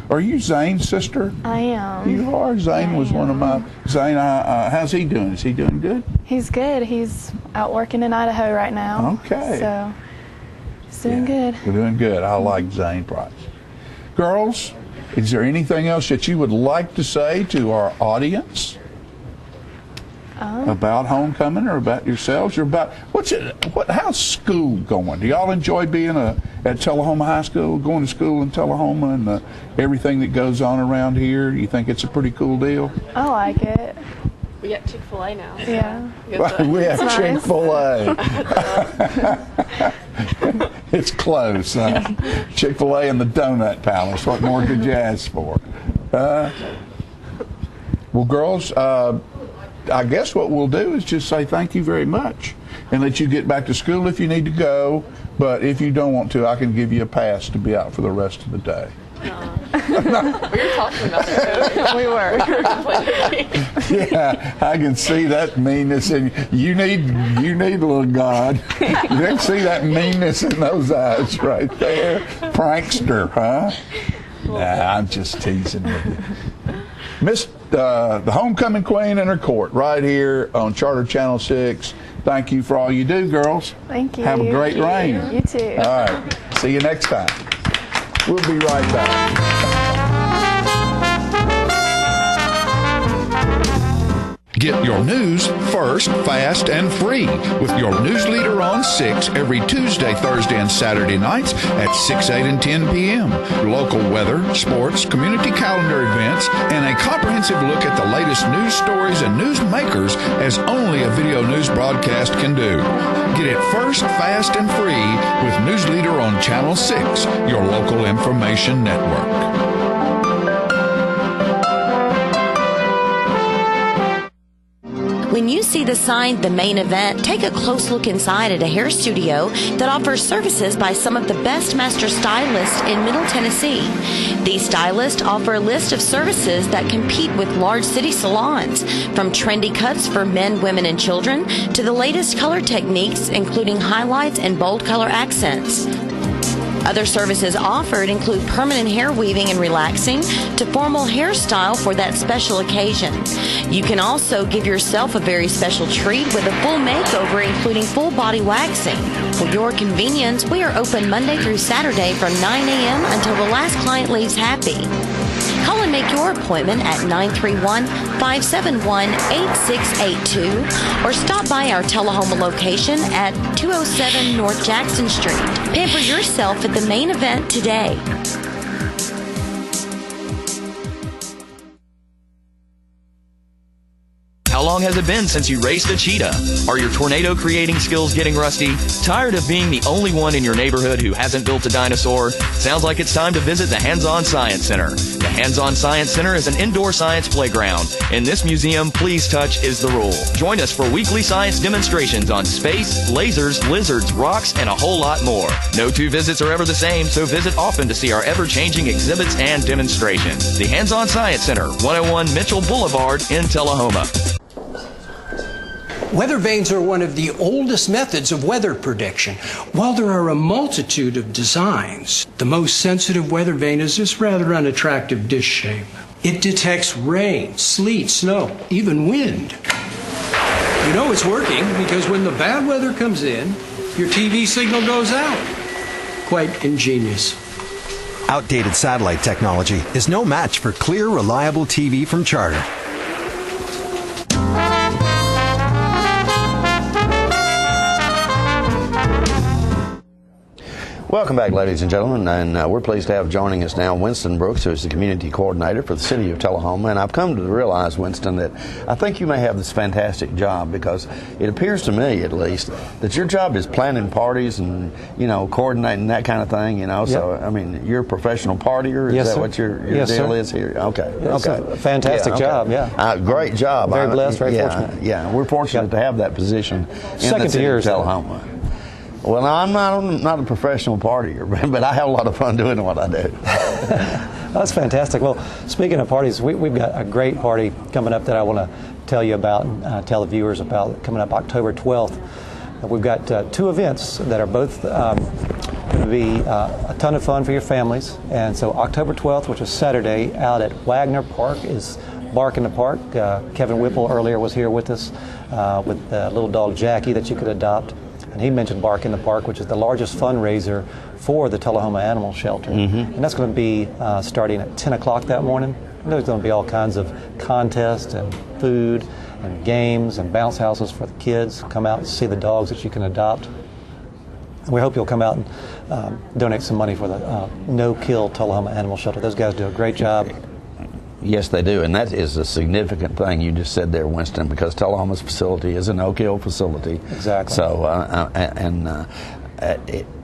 A: Are you Zane's sister?
O: I am.
A: You are. Zane was one of my. Zane, how's he doing? Is he doing good?
O: He's good. He's out working in Idaho right now.
A: Okay.
O: So he's doing good.
A: We're doing good. I like Zane Price. Girls, is there anything else that you would like to say to our audience about homecoming or about yourselves or about how's school going? Do y'all enjoy being at Tullahoma High School, going to school in Tullahoma and everything that goes on around here? You think it's a pretty cool deal?
O: I like it.
P: We got Chick-fil-A now. So
O: Yeah.
A: We have
O: It's nice.
A: Chick-fil-A. It's close. Chick-fil-A and the Donut Palace. What more could you ask for? Well, girls, I guess what we'll do is just say thank you very much and let you get back to school if you need to go. But if you don't want to, I can give you a pass to be out for the rest of the day.
P: We were talking about it.
O: We were.
A: Yeah, I can see that meanness in you. You need a little God. You can see that meanness in those eyes right there. Prankster, huh? Nah, I'm just teasing with you. Miss the Homecoming Queen and her court right here on Charter Channel 6. Thank you for all you do, girls.
O: Thank you.
A: Have a great reign.
O: You too.
A: All right. See you next time. We'll be right back.
H: Get your news first, fast, and free with your news leader on 6 every Tuesday, Thursday, and Saturday nights at 6, 8, and 10 p.m. Local weather, sports, community calendar events, and a comprehensive look at the latest news stories and news makers as only a video news broadcast can do. Get it first, fast, and free with News Leader on Channel 6, your local information network.
U: When you see the sign, The Main Event, take a close look inside at a hair studio that offers services by some of the best master stylists in Middle Tennessee. These stylists offer a list of services that compete with large city salons, from trendy cuts for men, women, and children to the latest color techniques, including highlights and bold color accents. Other services offered include permanent hair weaving and relaxing to formal hairstyle for that special occasion. You can also give yourself a very special treat with a full makeover, including full body waxing. For your convenience, we are open Monday through Saturday from 9 a.m. until the last client leaves happy. Call and make your appointment at 931-571-8682 or stop by our Tullahoma location at 207 North Jackson Street. Pamper yourself at the main event today.
C: How long has it been since you raced a cheetah? Are your tornado creating skills getting rusty? Tired of being the only one in your neighborhood who hasn't built a dinosaur? Sounds like it's time to visit the Hands-On Science Center. The Hands-On Science Center is an indoor science playground. In this museum, please touch is the rule. Join us for weekly science demonstrations on space, lasers, lizards, rocks, and a whole lot more. No two visits are ever the same, so visit often to see our ever-changing exhibits and demonstrations. The Hands-On Science Center, 101 Mitchell Boulevard in Tullahoma.
V: Weather vanes are one of the oldest methods of weather prediction. While there are a multitude of designs, the most sensitive weather vane is this rather unattractive dish shape. It detects rain, sleet, snow, even wind. You know it's working because when the bad weather comes in, your TV signal goes out. Quite ingenious.
W: Outdated satellite technology is no match for clear, reliable TV from Charter.
X: Welcome back, ladies and gentlemen, and we're pleased to have joining us now Winston Brooks, who is the community coordinator for the city of Tullahoma. And I've come to realize, Winston, that I think you may have this fantastic job, because it appears to me, at least, that your job is planning parties and, you know, coordinating that kind of thing, you know. Yep. So, I mean, you're a professional partier?
Y: Yes,
X: is that
Y: sir.
X: what your
Y: Yes,
X: deal
Y: sir.
X: is here? Okay.
Y: Yes,
X: okay.
Y: Fantastic job, yeah.
X: Great job.
Y: Very blessed, very fortunate.
X: Yeah, we're fortunate to have that position in
Y: Second
X: the
Y: to
X: city
Y: yours,
X: of Tullahoma. Well, I'm not a professional partier, but I have a lot of fun doing what I do.
Y: That's fantastic. Well, speaking of parties, we've got a great party coming up that I want to tell you about and tell the viewers about, coming up October 12th. We've got two events that are both going to be a ton of fun for your families. And so October 12th, which is Saturday, out at Wagner Park, is Bark in the Park. Kevin Whipple earlier was here with us with the little dog Jackie that you could adopt. And he mentioned Bark in the Park, which is the largest fundraiser for the Tullahoma Animal Shelter. Mm-hmm. And that's going to be starting at 10 o'clock that morning. And there's going to be all kinds of contests and food and games and bounce houses for the kids. Come out and see the dogs that you can adopt. And we hope you'll come out and donate some money for the No Kill Tullahoma Animal Shelter. Those guys do a great job.
X: Yes, they do, and that is a significant thing you just said there, Winston, because Tullahoma's facility is a no-kill facility.
Y: Exactly.
X: So,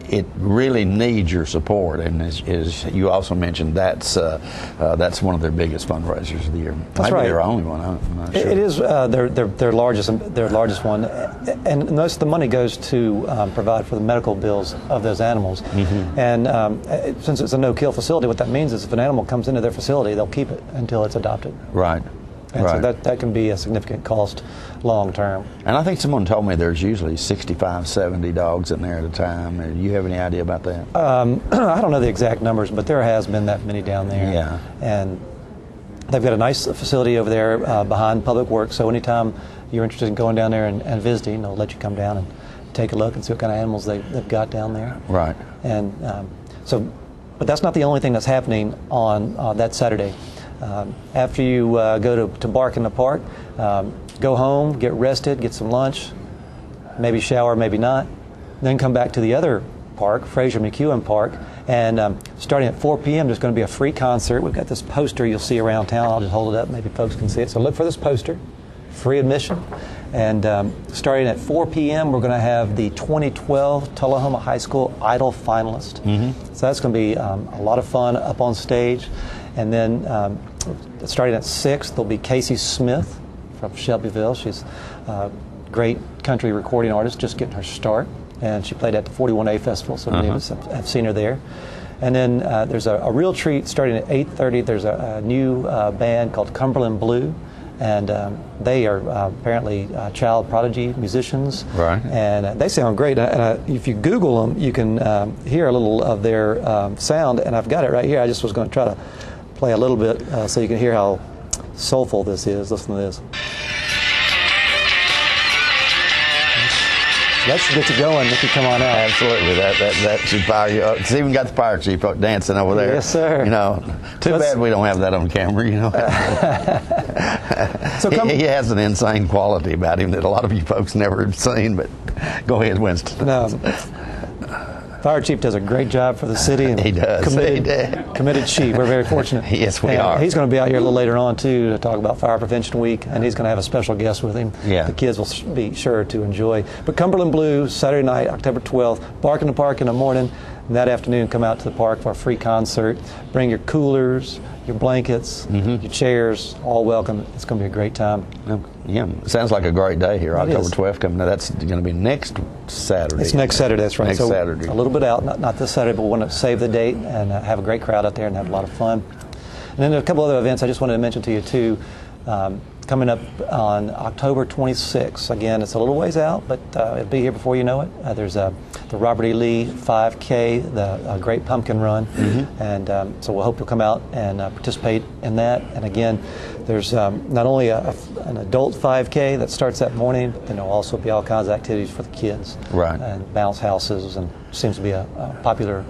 X: it really needs your support, and as you also mentioned, that's one of their biggest fundraisers of the year.
Y: That's
X: Maybe
Y: right.
X: their only one. I'm not sure.
Y: It is their largest one, and most of the money goes to provide for the medical bills of those animals. Mm-hmm. And since it's a no-kill facility, what that means is if an animal comes into their facility, they'll keep it until it's adopted.
X: Right.
Y: And
X: right.
Y: so that can be a significant cost long term.
X: And I think someone told me there's usually 65, 70 dogs in there at a time. Do you have any idea about that?
Y: I don't know the exact numbers, but there has been that many down there.
X: Yeah.
Y: And they've got a nice facility over there behind Public Works, so anytime you're interested in going down there and visiting, they'll let you come down and take a look and see what kind of animals they've got down there.
X: Right.
Y: And but that's not the only thing that's happening on that Saturday. After you go to Bark in the Park, go home, get rested, get some lunch, maybe shower, maybe not, then come back to the other park, Fraser McEwen Park, and starting at 4 p.m. there's going to be a free concert. We've got this poster you'll see around town. I'll just hold it up, maybe folks can see it. So look for this poster, free admission. And starting at 4 p.m. we're going to have the 2012 Tullahoma High School Idol finalist. Mm-hmm. So that's going to be a lot of fun up on stage. And then starting at 6, there'll be Casey Smith from Shelbyville. She's a great country recording artist, just getting her start. And she played at the 41A Festival, so many of us have seen her there. And then there's a real treat starting at 8:30. There's a new band called Cumberland Blue. and they are apparently child prodigy musicians.
X: Right.
Y: And they sound great. And if you Google them, you can hear a little of their sound. And I've got it right here. I just was going to try to play a little bit so you can hear how soulful this is. Listen to this. That should get you going if you come on out.
X: Absolutely, that should fire you up. It's even got the fire chief dancing over there.
Y: Yes, sir.
X: You know, too bad we don't have that on camera. You know,
Y: so
X: he has an insane quality about him that a lot of you folks never have seen. But go ahead, Winston.
Y: No. Fire chief does a great job for the city. And
X: he does.
Y: Committed chief. We're very fortunate.
X: Yes, we are.
Y: He's going to be out here a little later on, too, to talk about Fire Prevention Week, and he's going to have a special guest with him.
X: Yeah.
Y: The kids will be sure to enjoy. But Cumberland Blues, Saturday night, October 12th, Bark in the Park in the morning, and that afternoon come out to the park for a free concert. Bring your coolers, your blankets, your chairs, all welcome. It's going to be a great time.
X: Yeah, sounds like a great day here. October
Y: is.
X: 12th coming. Now that's going to be next Saturday.
Y: It's next Saturday, that's right.
X: Next Saturday.
Y: A little bit out, not this Saturday, but we want to save the date and have a great crowd out there and have a lot of fun. And then a couple other events I just wanted to mention to you too. Coming up on October 26th. Again, it's a little ways out, but it'll be here before you know it. There's the Robert E. Lee 5K, the Great Pumpkin Run, and so we'll hope you'll come out and participate in that. And again, there's not only an adult 5K that starts that morning, but then there'll also be all kinds of activities for the kids.
X: Right.
Y: And bounce houses, and seems to be a popular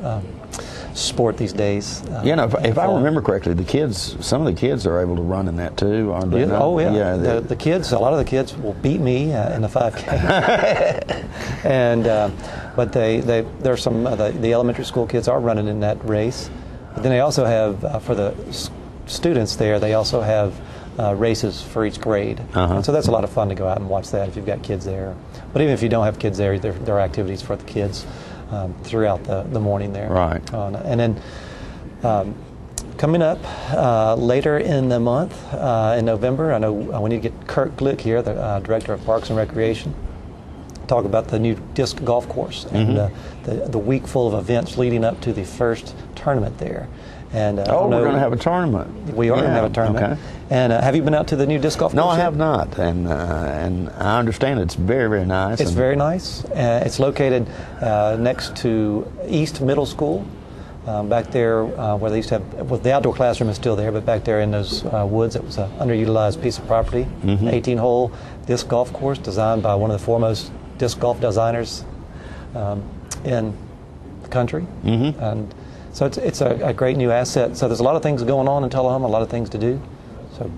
Y: sport these days.
X: If I remember correctly, some of the kids are able to run in that too, aren't they?
Y: Yeah, oh yeah. The kids, a lot of the kids will beat me in the 5K. And but there's some the elementary school kids are running in that race. But then they also have for the students there, they also have races for each grade. And so that's a lot of fun to go out and watch that if you've got kids there. But even if you don't have kids there are activities for the kids throughout the morning there.
X: Right.
Y: And then coming up later in the month, in November, I know we need to get Kurt Glick here, the Director of Parks and Recreation, talk about the new disc golf course and the week full of events leading up to the first tournament there. And
X: we're going to have a tournament.
Y: We are going to have a tournament.
X: Okay.
Y: And have you been out to the new disc golf course?
X: No, I have not. And I understand it's very, very nice.
Y: It's very nice. It's located next to East Middle School. Back there where they used to have, well, the outdoor classroom is still there, but back there in those woods, it was an underutilized piece of property. 18-hole disc golf course designed by one of the foremost disc golf designers in the country. And so it's a great new asset. So there's a lot of things going on in Tullahoma, a lot of things to do. So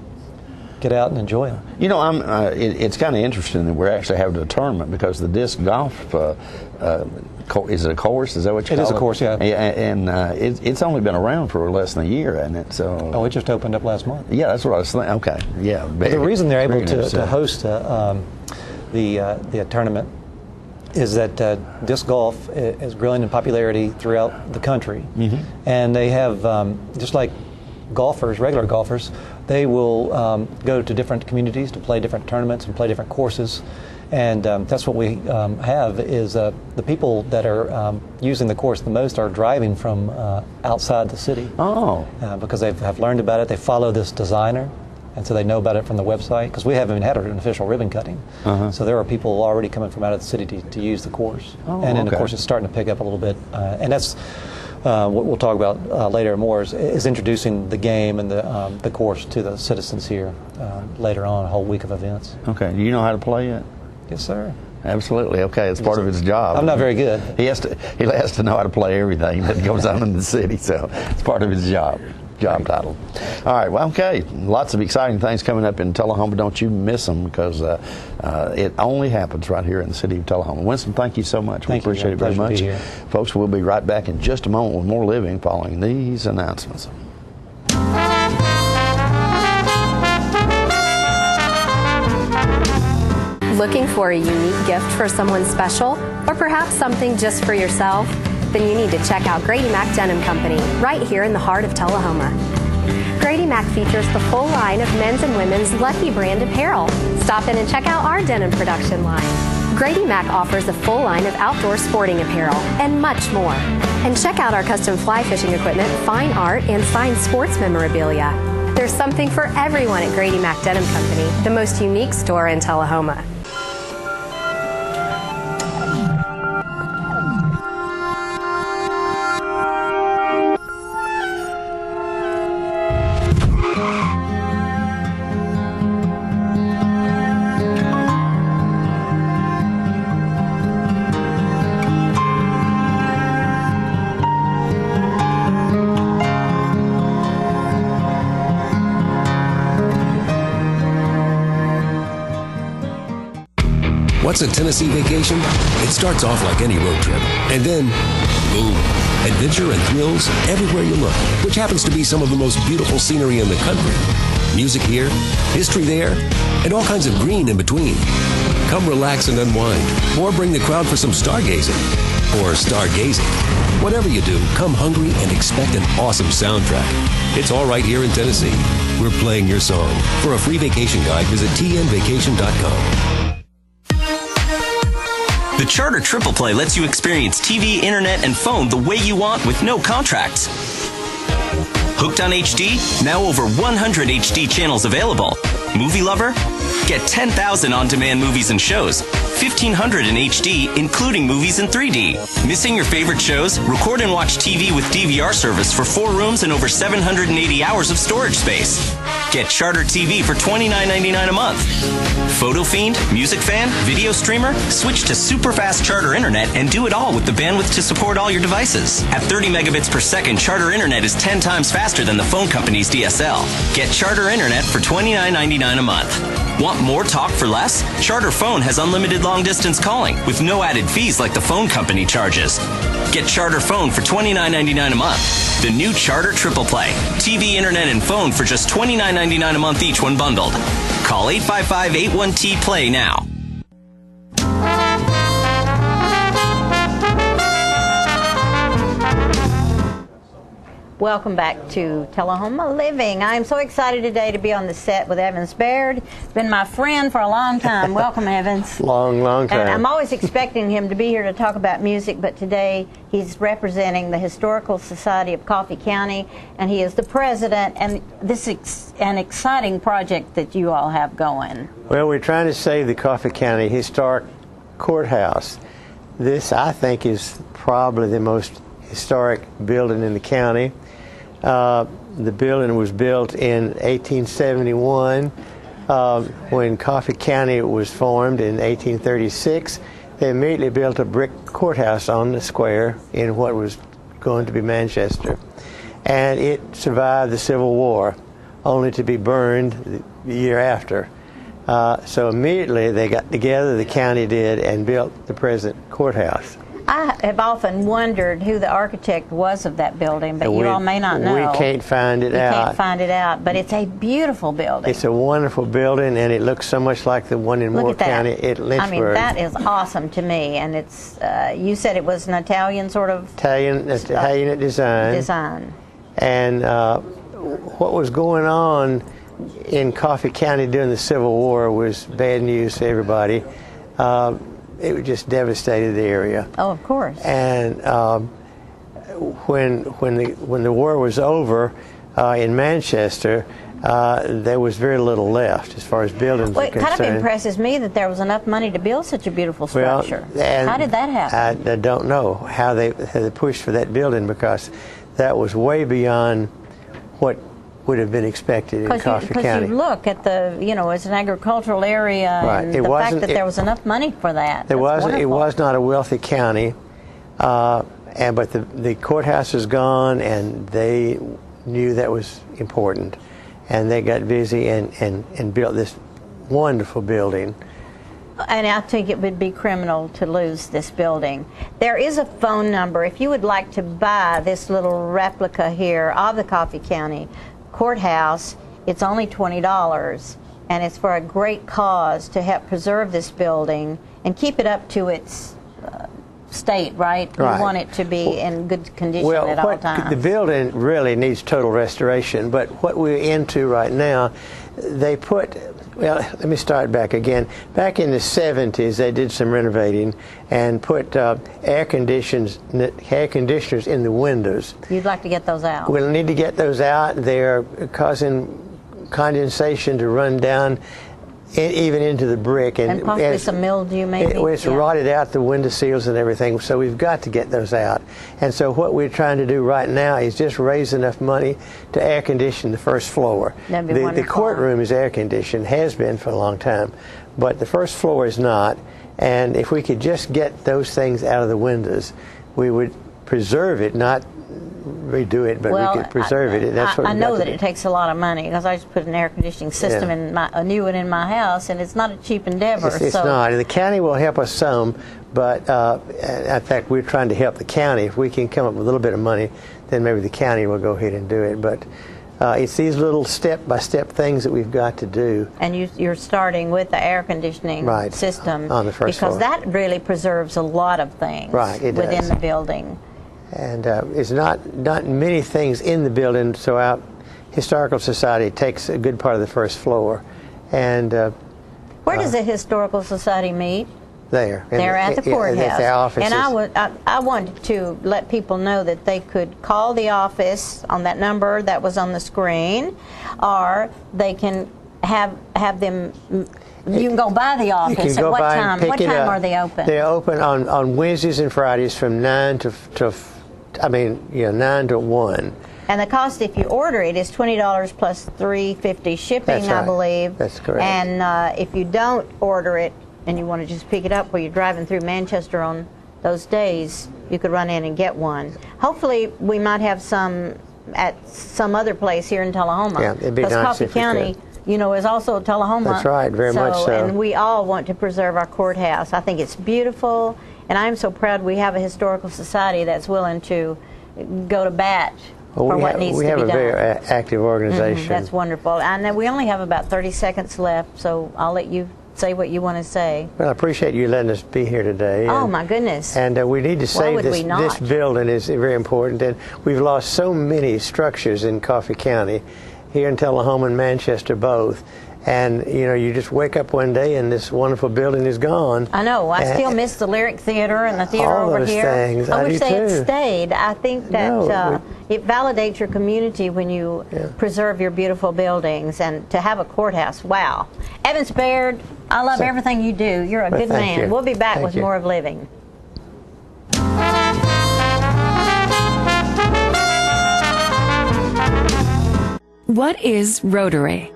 Y: get out and enjoy them.
X: You know, it's kind of interesting that we're actually having a tournament because the disc golf is it a course? Is that what you call it?
Y: It is a course, yeah.
X: And it's only been around for less than a year, hasn't it? So
Y: it just opened up last month.
X: Yeah, that's what I was thinking. Okay, yeah.
Y: But the reason they're able to host the tournament is that disc golf is growing in popularity throughout the country. And they have, just like golfers, regular golfers, they will go to different communities to play different tournaments and play different courses. And that's what we have is the people that are using the course the most are driving from outside the city. Because they have learned about it. They follow this designer, and so they know about it from the website, because we haven't even had an official ribbon cutting. So there are people already coming from out of the city to use the course. And then, of course, it's starting to pick up a little bit. And that's what we'll talk about later more is introducing the game and the course to the citizens here later on, a whole week of events.
X: Okay. Do you know how to play it?
Y: Yes, sir.
X: Absolutely. Okay, it's part of his job.
Y: I'm not very good.
X: He has to know how to play everything that goes on in the city, so it's part of his job title. All right, well, okay, lots of exciting things coming up in Tullahoma. Don't you miss them, because it only happens right here in the city of Tullahoma. Winston, thank you so much. We appreciate it very much. Folks, we'll be right back in just a moment with more living following these announcements.
B: Looking for a unique gift for someone special, or perhaps something just for yourself? Then you need to check out Grady Mac Denim Company, right here in the heart of Tullahoma. Grady Mac features the full line of men's and women's Lucky brand apparel. Stop in and check out our denim production line. Grady Mac offers a full line of outdoor sporting apparel and much more. And check out our custom fly fishing equipment, fine art, and signed sports memorabilia. There's something for everyone at Grady Mac Denim Company, the most unique store in Tullahoma.
D: What's a Tennessee vacation? It starts off like any road trip, and then, boom, adventure and thrills everywhere you look, which happens to be some of the most beautiful scenery in the country. Music here, history there, and all kinds of green in between. Come relax and unwind, or bring the crowd for some stargazing, or stargazing. Whatever you do, come hungry and expect an awesome soundtrack. It's all right here in Tennessee. We're playing your song. For a free vacation guide, visit tnvacation.com.
E: The Charter Triple Play lets you experience TV, internet, and phone the way you want with no contracts. Hooked on HD? Now over 100 HD channels available. Movie lover? Get 10,000 on-demand movies and shows. 1,500 in HD, including movies in 3D. Missing your favorite shows? Record and watch TV with DVR service for 4 rooms and over 780 hours of storage space. Get Charter TV for $29.99 a month. Photo fiend, music fan, video streamer? Switch to super fast Charter Internet and do it all with the bandwidth to support all your devices. At 30 megabits per second, Charter Internet is 10 times faster than the phone company's DSL. Get Charter Internet for $29.99 a month. Want more talk for less? Charter Phone has unlimited long-distance calling with no added fees like the phone company charges. Get Charter Phone for $29.99 a month. The new Charter Triple Play. TV, internet, and phone for just $29.99 a month each when bundled. Call 855-81-T-PLAY now.
F: Welcome back to Tullahoma Living. I'm so excited today to be on the set with Evans Baird. Been my friend for a long time. Welcome, Evans.
G: Long time.
F: And I'm always expecting him to be here to talk about music, but today he's representing the Historical Society of Coffee County, and he is the president, and this is an exciting project that you all have going.
G: Well, we're trying to save the Coffee County Historic Courthouse. This, I think, is probably the most historic building in the county. The building was built in 1871 when Coffee County was formed in 1836. They immediately built a brick courthouse on the square in what was going to be Manchester. And it survived the Civil War, only to be burned the year after. So immediately they got together, the county did, and built the present courthouse.
F: I have often wondered who the architect was of that building, but you all may not know.
G: We can't find it out.
F: You can't find it out, but it's a beautiful building.
G: It's a wonderful building, and it looks so much like the one in Moore County at Lynchburg.
F: I mean, that is awesome to me, and it's, you said it was an Italian sort of...
G: Italian design. And what was going on in Coffee County during the Civil War was bad news to everybody. It just devastated the area.
F: Oh, of course.
G: And when the war was over in Manchester, there was very little left as far as buildings
F: well,
G: are concerned.
F: It kind of impresses me that there was enough money to build such a beautiful structure.
G: Well,
F: how did that happen?
G: I don't know how they pushed for that building, because that was way beyond what would have been expected in Coffee County.
F: Because you look at the, it's an agricultural area,
G: right.
F: And the fact that there was enough money for that.
G: It was not a wealthy county, but the courthouse is gone, and they knew that was important, and they got busy and built this wonderful building.
F: And I think it would be criminal to lose this building. There is a phone number if you would like to buy this little replica here of the Coffee County Courthouse. It's only $20, and it's for a great cause to help preserve this building and keep it up to its state, right? You want it to be in good condition at all times.
G: The building really needs total restoration, but what we're into right now, they put Well, let me start back again. Back in the 70s, they did some renovating and put air conditioners in the windows.
F: You'd like to get those out?
G: We'll need to get those out. They're causing condensation to run down even into the brick.
F: And possibly some mildew, maybe?
G: It's rotted out the window seals and everything, so we've got to get those out. And so what we're trying to do right now is just raise enough money to air condition the first floor.
F: That'd be wonderful.
G: The courtroom is air conditioned, has been for a long time, but the first floor is not. And if we could just get those things out of the windows, we would preserve it, not redo it, but we could preserve it. That's what
F: I know that it takes a lot of money, because I just put an air conditioning system in a new one in my house, and it's not a cheap endeavor.
G: It's not. And the county will help us some, but in fact, we're trying to help the county. If we can come up with a little bit of money, then maybe the county will go ahead and do it. But it's these little step-by-step things that we've got to do.
F: And you're starting with the air conditioning system
G: on the first floor,
F: because that really preserves a lot of things within the building.
G: And it's not many things in the building, so our Historical Society takes a good part of the first floor. And
F: where does the Historical Society meet?
G: There.
F: They're at the courthouse.
G: At their offices.
F: And I wanted to let people know that they could call the office on that number that was on the screen, or they can have them. You can go by the office. At what time? What time are they open?
G: They're open on Wednesdays and Fridays from 9 to 9 to 1.
F: And the cost, if you order it, is $20 plus $3.50 shipping,
G: That's right.
F: I believe.
G: That's correct.
F: And if you don't order it and you want to just pick it up while you're driving through Manchester on those days, you could run in and get one. Hopefully, we might have some at some other place here in Tullahoma.
G: Yeah, it'd be nice
F: Coffee
G: if we
F: County,
G: could.
F: you know, is also Tullahoma.
G: That's right, very much so.
F: And we all want to preserve our courthouse. I think it's beautiful, and I'm so proud we have a historical society that's willing to go to bat for what needs to be done.
G: We have a very active organization.
F: That's wonderful. And we only have about 30 seconds left, so I'll let you say what you want to say.
G: Well, I appreciate you letting us be here today.
F: Oh, my goodness.
G: And we need to save this building. Is very important. And we've lost so many structures in Coffee County, here in Tullahoma and Manchester both. And, you know, you just wake up one day and this wonderful building is gone.
F: I know. I still miss the Lyric Theater and the theater over here.
G: All those things.
F: I wish they had
G: too.
F: stayed. I think that it validates your community when you preserve your beautiful buildings, and to have a courthouse. Wow. Evans Baird, I love everything you do. You're a good man.
G: You.
F: We'll be back
G: Thank
F: with
G: you.
F: more of Living.
I: What is Rotary?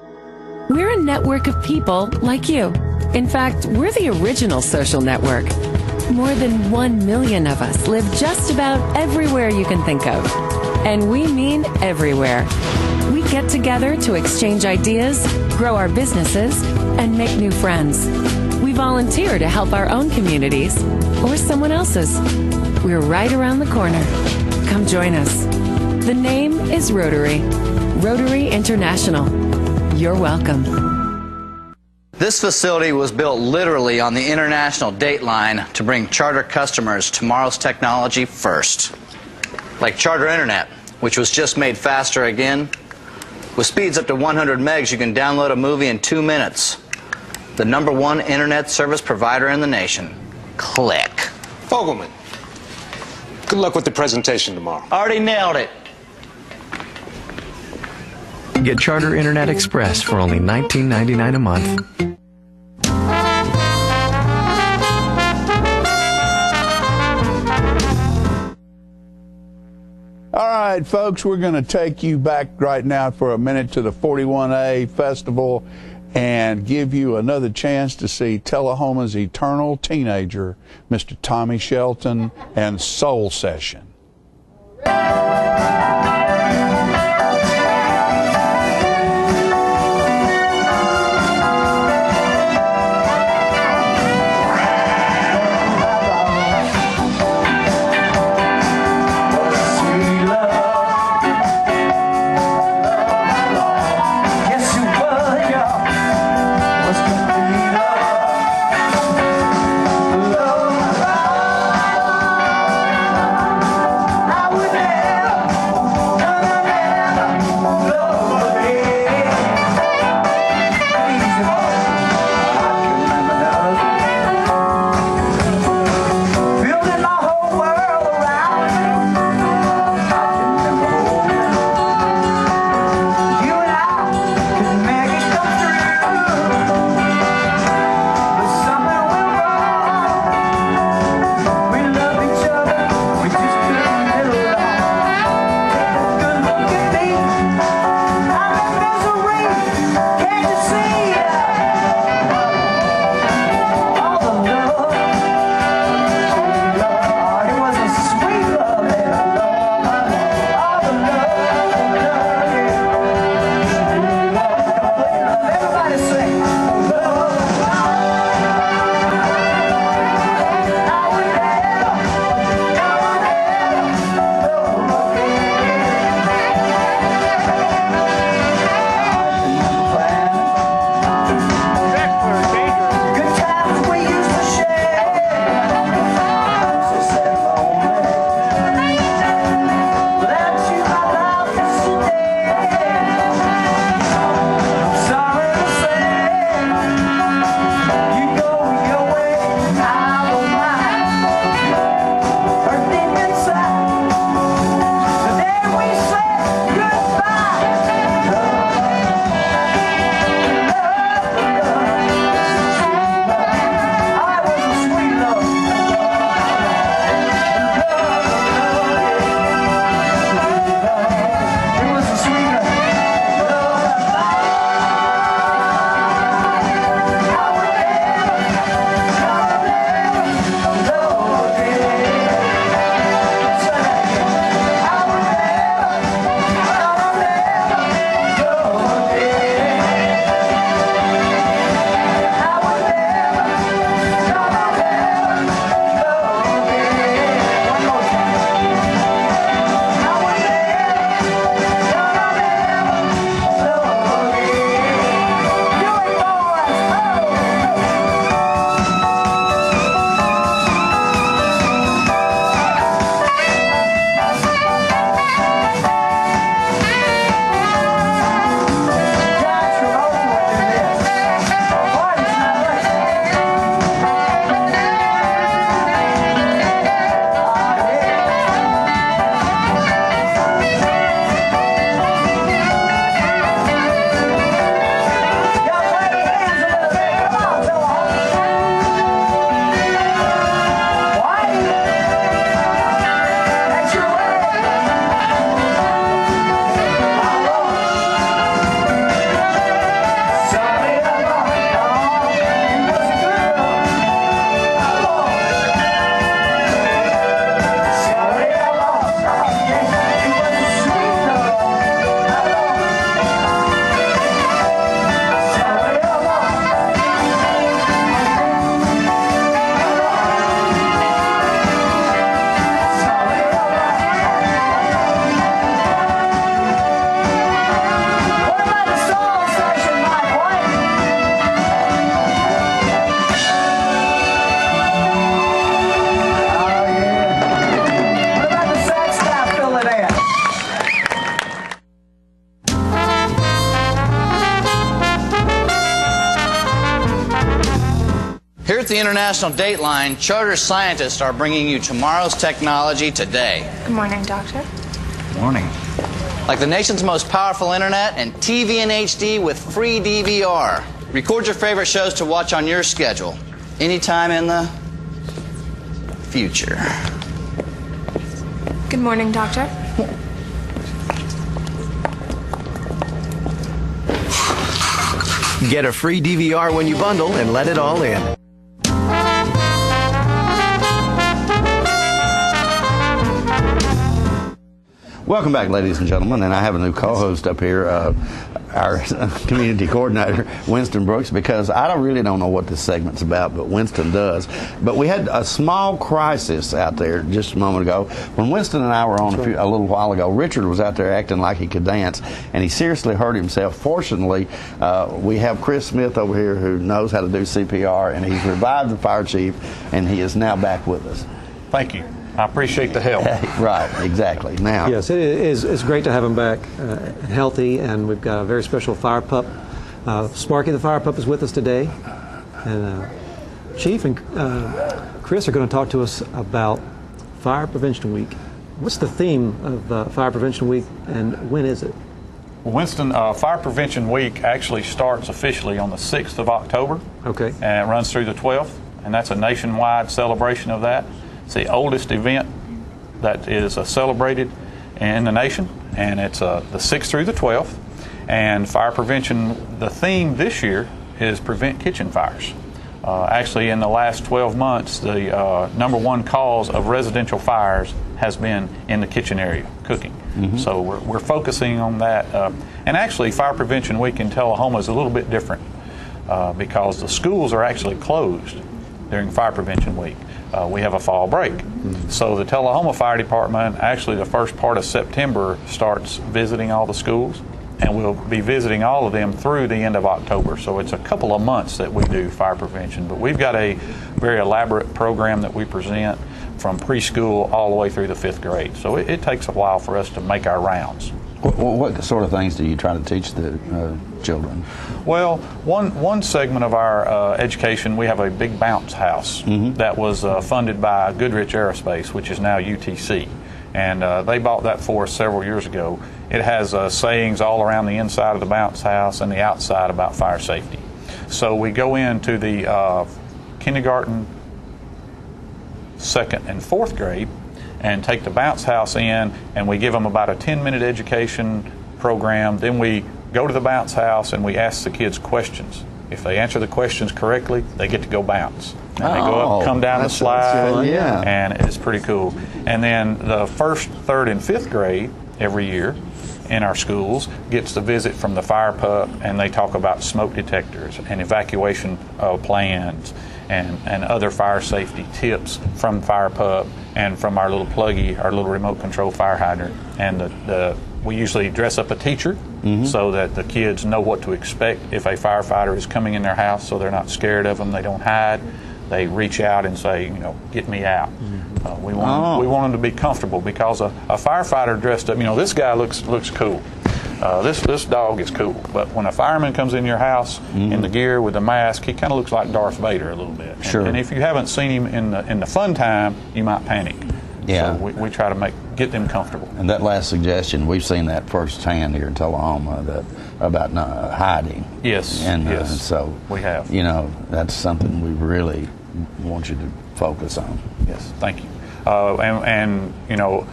I: We're a network of people like you. In fact, we're the original social network. More than 1 million of us live just about everywhere you can think of. And we mean everywhere. We get together to exchange ideas, grow our businesses, and make new friends. We volunteer to help our own communities or someone else's. We're right around the corner. Come join us. The name is Rotary. Rotary International. You're welcome.
K: This facility was built literally on the international date line to bring Charter customers tomorrow's technology first. Like Charter Internet, which was just made faster again. With speeds up to 100 megs, you can download a movie in 2 minutes. The #1 internet service provider in the nation. Click.
L: Fogelman, good luck with the presentation tomorrow.
K: Already nailed it.
C: Get Charter Internet Express for only $19.99 a month.
A: All right, folks, we're going to take you back right now for a minute to the 41A Festival and give you another chance to see Tullahoma's eternal teenager, Mr. Tommy Shelton, and Soul Session.
J: I would never
K: Here at the International Dateline, charter scientists are bringing you tomorrow's technology today.
O: Good morning, Doctor.
K: Morning. Like the nation's most powerful internet and TV in HD with free DVR. Record your favorite shows to watch on your schedule, anytime in the future.
O: Good morning, Doctor.
M: Get a free DVR when you bundle and let it all in.
X: Welcome back, ladies and gentlemen, and I have a new co-host up here, our community coordinator, Winston Brooks, because I really don't know what this segment's about, but Winston does. But we had a small crisis out there just a moment ago. When Winston and I were on a little while ago, Richard was out there acting like he could dance, and he seriously hurt himself. Fortunately, we have Chris Smith over here who knows how to do CPR, and he's revived the fire chief, and he is now back with us.
N: Thank you. I appreciate the help.
X: Right, exactly. Now,
Y: yes, it's great to have him back healthy, and we've got a very special fire pup. Sparky the fire pup is with us today, and Chief and Chris are going to talk to us about Fire Prevention Week. What's the theme of Fire Prevention Week, and when is it?
N: Well, Winston, Fire Prevention Week actually starts officially on the 6th of October.
Y: Okay.
N: And it runs through the 12th, and that's a nationwide celebration of that. It's the oldest event that is celebrated in the nation, and it's the 6th through the 12th. And fire prevention, the theme this year is prevent kitchen fires. Actually, in the last 12 months, the #1 cause of residential fires has been in the kitchen area, cooking. Mm-hmm. So we're focusing on that. And actually, Fire Prevention Week in Tullahoma is a little bit different because the schools are actually closed during Fire Prevention Week. We have a fall break. Mm-hmm. So the Tullahoma Fire Department, actually the first part of September, starts visiting all the schools, and we'll be visiting all of them through the end of October. So it's a couple of months that we do fire prevention. But we've got a very elaborate program that we present from preschool all the way through the 5th grade. So it takes a while for us to make our rounds.
X: What sort of things do you try to teach the children?
N: Well, one segment of our education, we have a big bounce house that was funded by Goodrich Aerospace, which is now UTC. And they bought that for us several years ago. It has sayings all around the inside of the bounce house and the outside about fire safety. So we go into the kindergarten, 2nd, and 4th grade and take the bounce house in, and we give them about a 10-minute education program. Then we go to the bounce house and we ask the kids questions. If they answer the questions correctly, they get to go bounce. And they go up, come down the slide, and it's pretty cool. And then the 1st, 3rd, and 5th grade every year in our schools gets the visit from the fire pup, and they talk about smoke detectors and evacuation plans and other fire safety tips from fire pup and from our little pluggy, our little remote control fire hydrant. And we usually dress up a teacher so that the kids know what to expect if a firefighter is coming in their house, so they're not scared of them, they don't hide. They reach out and say, get me out. We want them to be comfortable, because a firefighter dressed up, this guy looks cool. This dog is cool. But when a fireman comes in your house in the gear with the mask, he kind of looks like Darth Vader a little bit.
X: Sure.
N: And if you haven't seen him in the fun time, you might panic.
X: Yeah.
N: So we try to get them comfortable.
X: And that last suggestion, we've seen that firsthand here in Tullahoma, about hiding.
N: Yes.
X: And
N: yes.
X: So
N: we have.
X: That's something we really want you to focus on.
N: Yes. Thank you. And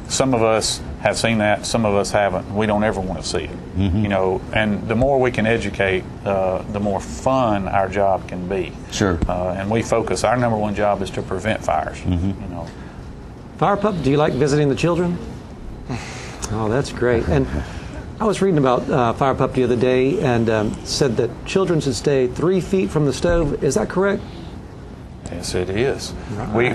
N: some of us have seen that, some of us haven't. We don't ever want to see it. And the more we can educate, the more fun our job can be.
X: Sure.
N: And we focus, our #1 job is to prevent fires.
Y: Fire pup, do you like visiting the children? Oh, that's great. And I was reading about Fire Pup the other day, and said that children should stay 3 feet from the stove. Is that correct?
N: Yes, it is.
Y: Right.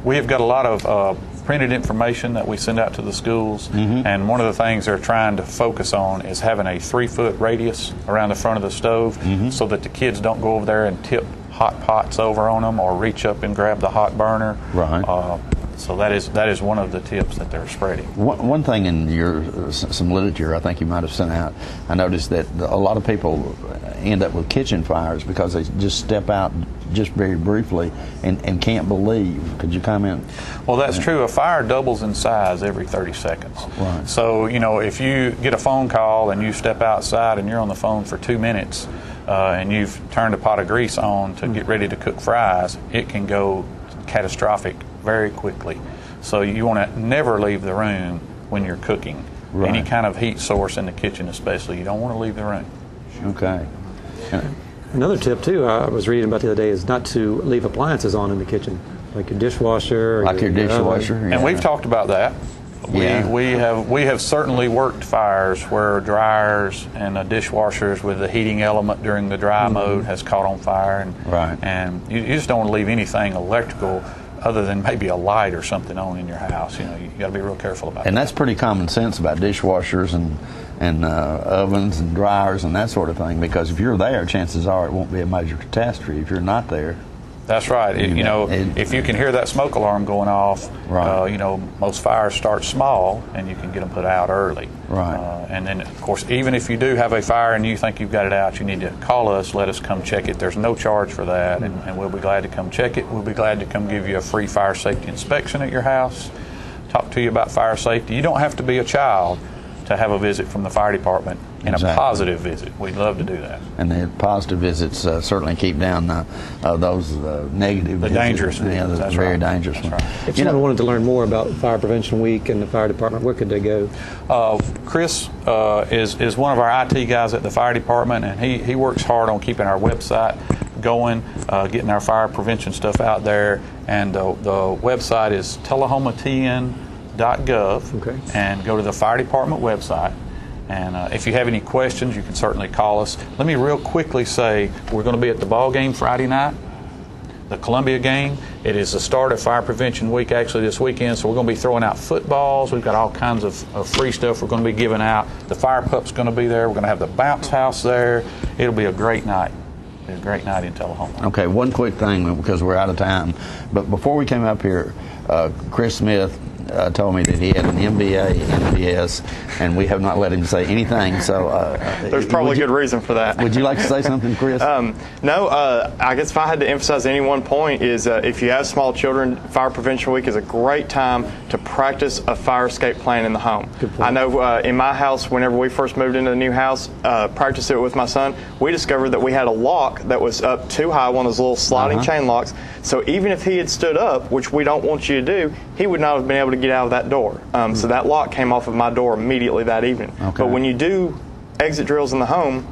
N: We have got a lot of printed information that we send out to the schools, and one of the things they're trying to focus on is having a 3-foot radius around the front of the stove, so that the kids don't go over there and tip hot pots over on them or reach up and grab the hot burner.
X: Right.
N: So that is one of the tips that they're spreading.
X: One thing in your some literature I think you might have sent out, I noticed that a lot of people end up with kitchen fires because they just step out just very briefly and can't believe. Could you comment?
N: Well, that's true. A fire doubles in size every 30 seconds.
X: Right.
N: So, if you get a phone call and you step outside and you're on the phone for 2 minutes and you've turned a pot of grease on to get ready to cook fries, it can go catastrophic very quickly. So you want to never leave the room when you're cooking.
X: Right.
N: Any kind of heat source in the kitchen especially, you don't want to leave the room.
X: Okay.
Y: Another tip, too, I was reading about the other day is not to leave appliances on in the kitchen, like your dishwasher.
X: Like your dishwasher.
N: Yeah. And we've talked about that. We have certainly worked fires where dryers and dishwashers with the heating element during the dry mode has caught on fire. And you just don't want to leave anything electrical other than maybe a light or something on in your house. You got to be real careful about that.
X: And that's pretty common sense about dishwashers and ovens and dryers and that sort of thing, because if you're there, chances are it won't be a major catastrophe. If you're not there.
N: That's right. If you can hear that smoke alarm going off, most fires start small and you can get them put out early.
X: Right.
N: And then, of course, even if you do have a fire and you think you've got it out, you need to call us, let us come check it. There's no charge for that, and we'll be glad to come check it. We'll be glad to come give you a free fire safety inspection at your house, talk to you about fire safety. You don't have to be a child to have a visit from the fire department, and a positive visit. We'd love to do that.
X: And the positive visits certainly keep down those negative,
N: the dangerous visits.
X: Yeah,
N: That's
Y: very
X: dangerous ones.
Y: Right. If someone wanted to learn more about Fire Prevention Week and the fire department, where could they go?
N: Chris is one of our IT guys at the fire department, and he works hard on keeping our website going, getting our fire prevention stuff out there. And the website is TullahomaTN.gov, and go to the fire department website. And if you have any questions, you can certainly call us. Let me real quickly say we're going to be at the ball game Friday night, the Columbia game. It is the start of Fire Prevention Week actually this weekend, so we're going to be throwing out footballs. We've got all kinds of free stuff we're going to be giving out. The fire pup's going to be there. We're going to have the bounce house there. It'll be a great night. It'll be a great night in Tullahoma.
X: Okay, one quick thing because we're out of time. But before we came up here, Chris Smith told me that he had an MBA, MBS, and we have not let him say anything. So
P: there's probably good reason for that.
X: Would you like to say something, Chris?
P: No. I guess if I had to emphasize any one point is if you have small children, Fire Prevention Week is a great time to practice a fire escape plan in the home. I know in my house, whenever we first moved into the new house, practiced it with my son, we discovered that we had a lock that was up too high, one of those little sliding chain locks. So even if he had stood up, which we don't want you to do, he would not have been able to get out of that door. So that lock came off of my door immediately that evening. But when you do exit drills in the home,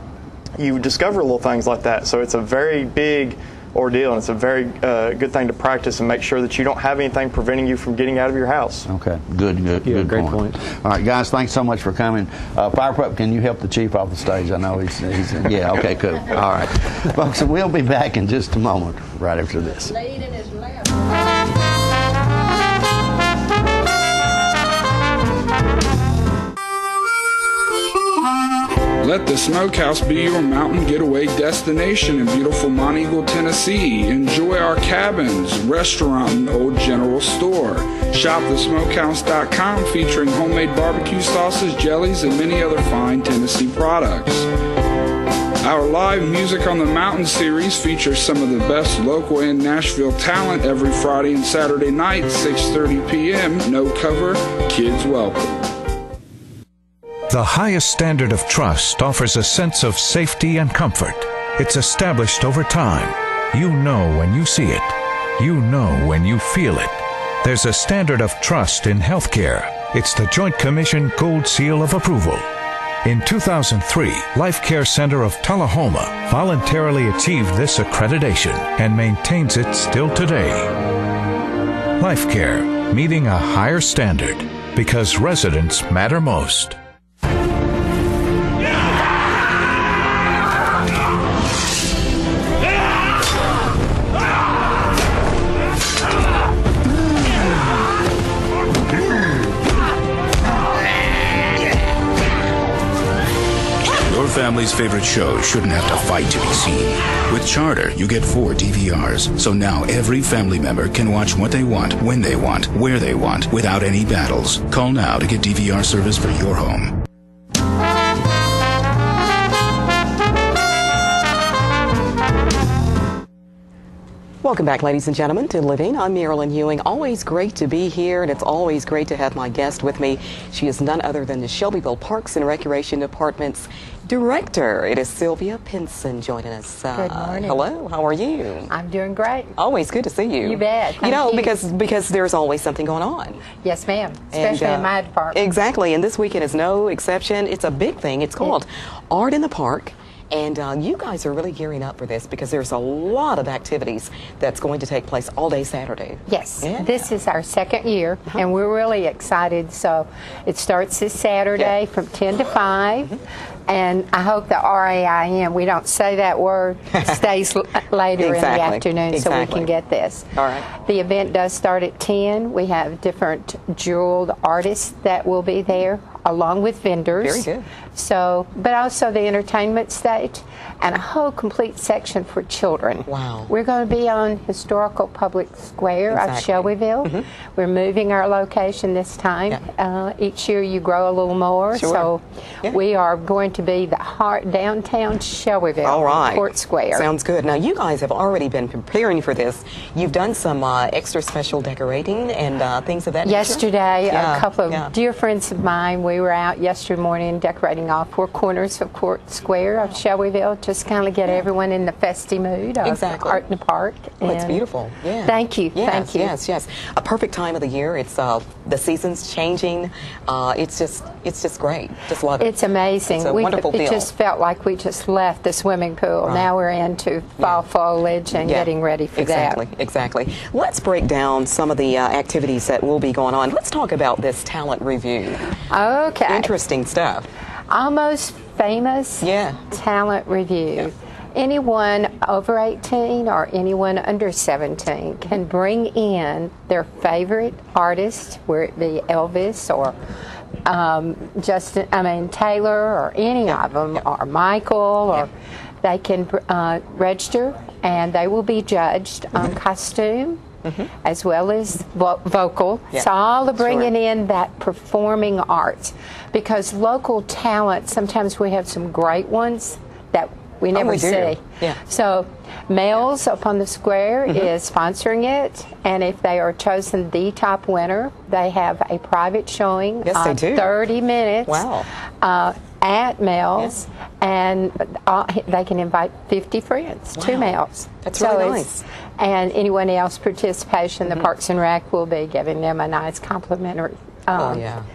P: you discover little things like that. So it's a very big ordeal, and it's a very good thing to practice and make sure that you don't have anything preventing you from getting out of your house.
X: Okay, good
Y: great point.
X: All right, guys, thanks so much for coming. Fire Prep, can you help the chief off the stage? I know he's yeah, okay, cool. All right. Folks, we'll be back in just a moment right after this.
Q: Let the Smokehouse be your mountain getaway destination in beautiful Monteagle, Tennessee. Enjoy our cabins, restaurant, and old general store. Shop thesmokehouse.com featuring homemade barbecue sauces, jellies, and many other fine Tennessee products. Our live Music on the Mountain series features some of the best local and Nashville talent every Friday and Saturday night, 6:30 p.m. No cover, kids welcome.
H: The highest standard of trust offers a sense of safety and comfort. It's established over time. You know when you see it. You know when you feel it. There's a standard of trust in healthcare. It's the Joint Commission Gold Seal of Approval. In 2003, Life Care Center of Tullahoma voluntarily achieved this accreditation and maintains it still today. Life Care, meeting a higher standard because residents matter most.
R: family's favorite shows shouldn't have to fight to be seen. With Charter, you get 4 DVRs, so now every family member can watch what they want, when they want, where they want, without any battles. Call now to get DVR service for your home.
S: Welcome back, ladies and gentlemen, to Living. I'm Marilyn Ewing. Always great to be here, and it's always great to have my guest with me. She is none other than the Shelbyville Parks and Recreation Department's director. It is Sylvia Pinson joining us.
T: Good morning.
S: Hello, how are you?
T: I'm doing great.
S: Always good to see you.
T: You bet.
S: You know,
T: Thank you.
S: because there's always something going on.
T: Yes, ma'am. Especially in my department.
S: Exactly, and this weekend is no exception. It's a big thing. It's called Art in the Park. And you guys are really gearing up for this because there's a lot of activities that's going to take place all day Saturday.
T: Yes, this is our second year, and we're really excited. So it starts this Saturday from 10 to 5. And I hope the RAIN, we don't say that word, stays later in the afternoon so we can get this.
S: All right.
T: The event does start at 10. We have different jeweled artists that will be there, along with vendors.
S: Very good.
T: So, but also the entertainment stage and a whole complete section for children.
S: Wow.
T: We're going to be on Historical Public Square of Shelbyville. We're moving our location this time. Each year you grow a little more.
S: Sure.
T: So we are going to be the heart downtown Shelbyville.
S: All right.
T: Court Square.
S: Sounds good. Now, you guys have already been preparing for this. You've done some extra special decorating and things of that nature?
T: Yesterday, a couple of dear friends of mine, we were out yesterday morning decorating all 4 corners of Court Square of Shelbyville, just kind of get everyone in the festive mood of Art in the Park.
S: Well, it's beautiful. Yeah.
T: Thank you.
S: Yes,
T: Thank you.
S: Yes. A perfect time of the year. It's the season's changing. It's just great. Just love it.
T: It's amazing.
S: It's a wonderful
T: It
S: deal.
T: just felt like we just left the swimming pool.
S: Right.
T: Now we're into fall foliage and getting ready for that.
S: Exactly. Let's break down some of the activities that will be going on. Let's talk about this talent review.
T: Okay.
S: Interesting stuff.
T: Almost Famous Talent Review. Anyone over 18 or anyone under 17 can bring in their favorite artist, whether it be Elvis or Taylor or any of them, or Michael, or they can register and they will be judged on costume as well as vocal. So all the bringing in that performing arts, because local talent, sometimes we have some great ones that we never see. So Males Up on the Square is sponsoring it, and if they are chosen the top winner, they have a private showing of 30 minutes at Males, and they can invite 50 friends to Males.
S: That's really nice.
T: And anyone else participation, the Parks and Rec will be giving them a nice complimentary.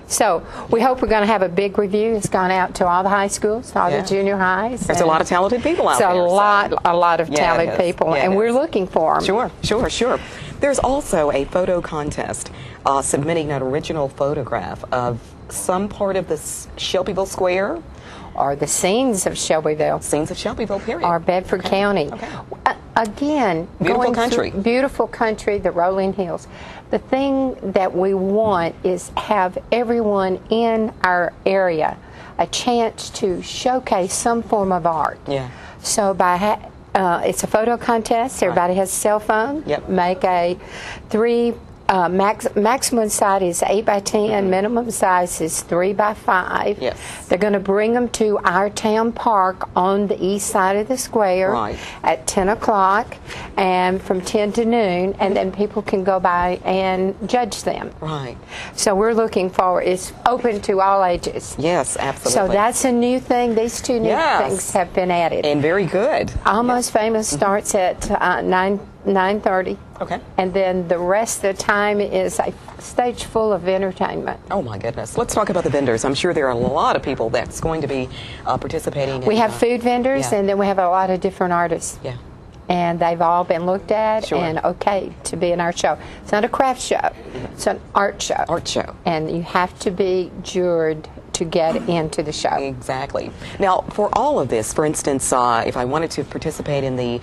T: So we hope we're going to have a big review. It's gone out to all the high schools, all the junior highs.
S: There's a lot of talented people out there.
T: A lot of talented people, and we're looking for them.
S: Sure. There's also a photo contest submitting an original photograph of some part of the Shelbyville Square.
T: Or the scenes of Shelbyville.
S: Scenes of Shelbyville, period.
T: Or Bedford County. Again, beautiful country, the rolling hills. The thing that we want is have everyone in our area a chance to showcase some form of art. So by it's a photo contest. Everybody has a cell phone. Make a maximum size is 8 by 10. Minimum size is 3 by 5. They're going to bring them to our town park on the east side of the square at 10 o'clock and from 10 to noon, and then people can go by and judge them. So we're looking forward. It's open to all ages.
S: Yes, absolutely.
T: So that's a new thing. These 2 new things have been added.
S: And very good.
T: Almost Famous starts at 9:30. And then the rest of the time is a stage full of entertainment.
S: Oh my goodness. Let's talk about the vendors. I'm sure there are a lot of people that's going to be participating.
T: We have food vendors, and then we have a lot of different artists. And they've all been looked at and okayed to be in our show. It's not a craft show. It's an art show. And you have to be juried to get into the show.
S: Exactly. Now, for all of this, for instance, if I wanted to participate in the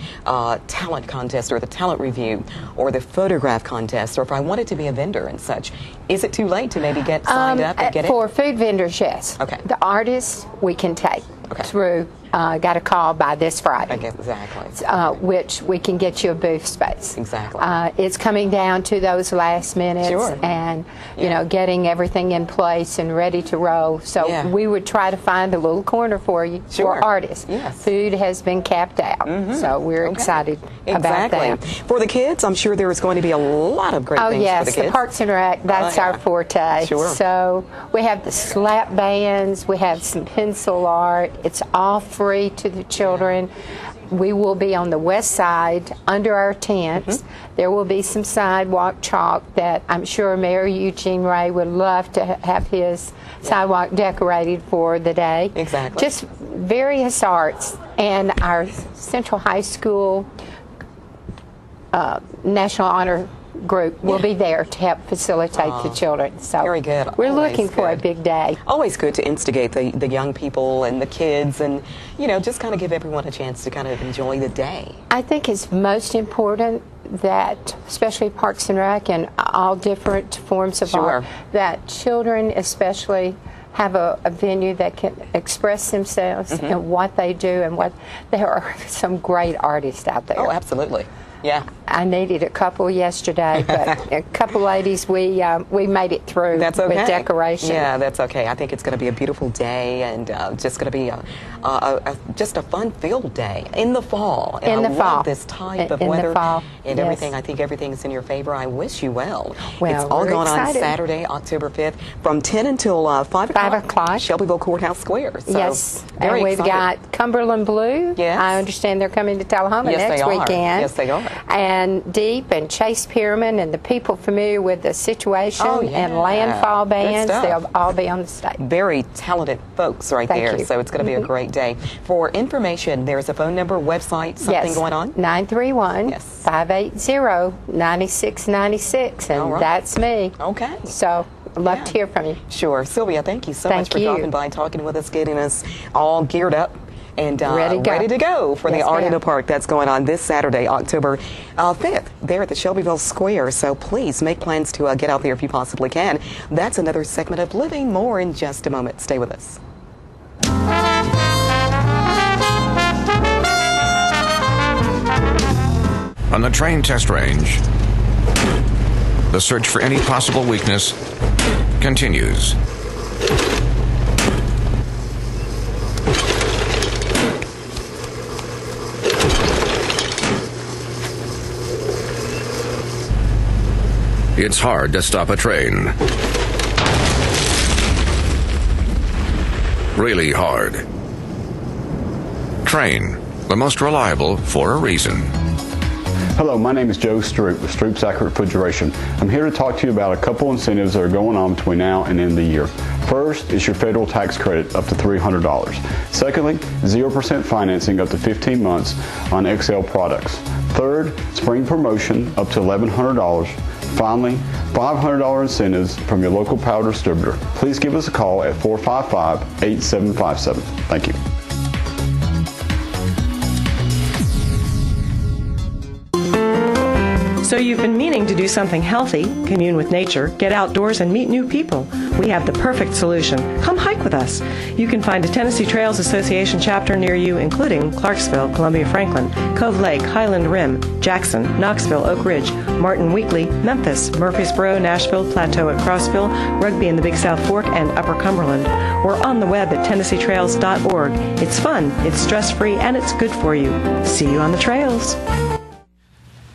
S: talent contest or the talent review or the photograph contest, or if I wanted to be a vendor and such, is it too late to maybe get signed up and get
T: For food vendors, yes. The artists, we can take. through, got a call by this Friday.
S: Exactly.
T: Which we can get you a booth space.
S: Exactly.
T: It's coming down to those last minutes and, you know, getting everything in place and ready to roll. So we would try to find a little corner for you for artists.
S: Yes.
T: Food has been capped out. So we're excited about that.
S: For the kids, I'm sure there's going to be a lot of great things for the kids.
T: The Parks and Rec, that's our forte. So we have the slap bands, we have some pencil art. It's all free to the children. We will be on the west side under our tents. There will be some sidewalk chalk that I'm sure Mayor Eugene Ray would love to have his sidewalk decorated for the day.
S: Exactly.
T: Just various arts. And our Central High School National Honor Group will be there to help facilitate the children. So
S: very good.
T: We're
S: Always
T: looking for a big day.
S: Always good to instigate the young people and the kids, and you know, just kind of give everyone a chance to kind of enjoy the day.
T: I think it's most important that, especially Parks and Rec and all different forms of art, that children especially have a venue that can express themselves and what they do, and what there are some great artists out there.
S: Oh, absolutely. Yeah.
T: I needed a couple yesterday, but a couple ladies, we made it through
S: with
T: decoration.
S: Yeah, that's okay. I think it's going to be a beautiful day, and just going to be just a fun-filled day in the fall. And I love this type of weather
T: the fall.
S: And everything. I think everything is in your favor. I wish you well.
T: Well,
S: it's all
T: we're
S: going
T: excited.
S: on Saturday, October 5th, from 10 until 5 o'clock.
T: 5 o'clock.
S: Shelbyville Courthouse Square. So
T: Yes,
S: very
T: and we've
S: excited.
T: got Cumberland Blue.
S: Yes.
T: I understand they're coming to Tullahoma
S: Yes,
T: next
S: they are.
T: weekend.
S: Yes, they are.
T: And Deep and Chase Pierman and the people familiar with the situation and Landfall bands, they'll all be on the stage.
S: Very talented folks right
T: Thank
S: there,
T: you.
S: so it's going to be a great day. For information, there's a phone number, website, something going on?
T: 931-580-9696, and that's me.
S: Okay.
T: So I'd love to hear from you.
S: Sure. Sylvia, thank you so
T: Thank
S: much for
T: you.
S: dropping by, talking with us, getting us all geared up and
T: Ready to go.
S: for the
T: Yes,
S: Art in
T: ma'am.
S: the Park that's going on this Saturday, October 5th, there at the Shelbyville Square. So please make plans to get out there if you possibly can. That's another segment of Living. More in just a moment. Stay with us.
H: On the train test range, the search for any possible weakness continues. It's hard to stop a train. Really hard. Train, the most reliable for a reason.
B: Hello, my name is Joe Stroop with Stroop's Accurate Refrigeration. I'm here to talk to you about a couple incentives that are going on between now and the end of the year. First is your federal tax credit up to $300. Secondly, 0% financing up to 15 months on XL products. Third, spring promotion up to $1,100. Finally, $500 incentives from your local power distributor. Please give us a call at 455-8757. Thank you.
D: So you've been meaning to do something healthy, commune with nature, get outdoors, and meet new people. We have the perfect solution. Come hike with us. You can find a Tennessee Trails Association chapter near you, including Clarksville, Columbia Franklin, Cove Lake, Highland Rim, Jackson, Knoxville, Oak Ridge, Martin Weekly, Memphis, Murfreesboro, Nashville, Plateau at Crossville, Rugby in the Big South Fork, and Upper Cumberland. We're on the web at TennesseeTrails.org. It's fun, it's stress-free, and it's good for you. See you on the trails.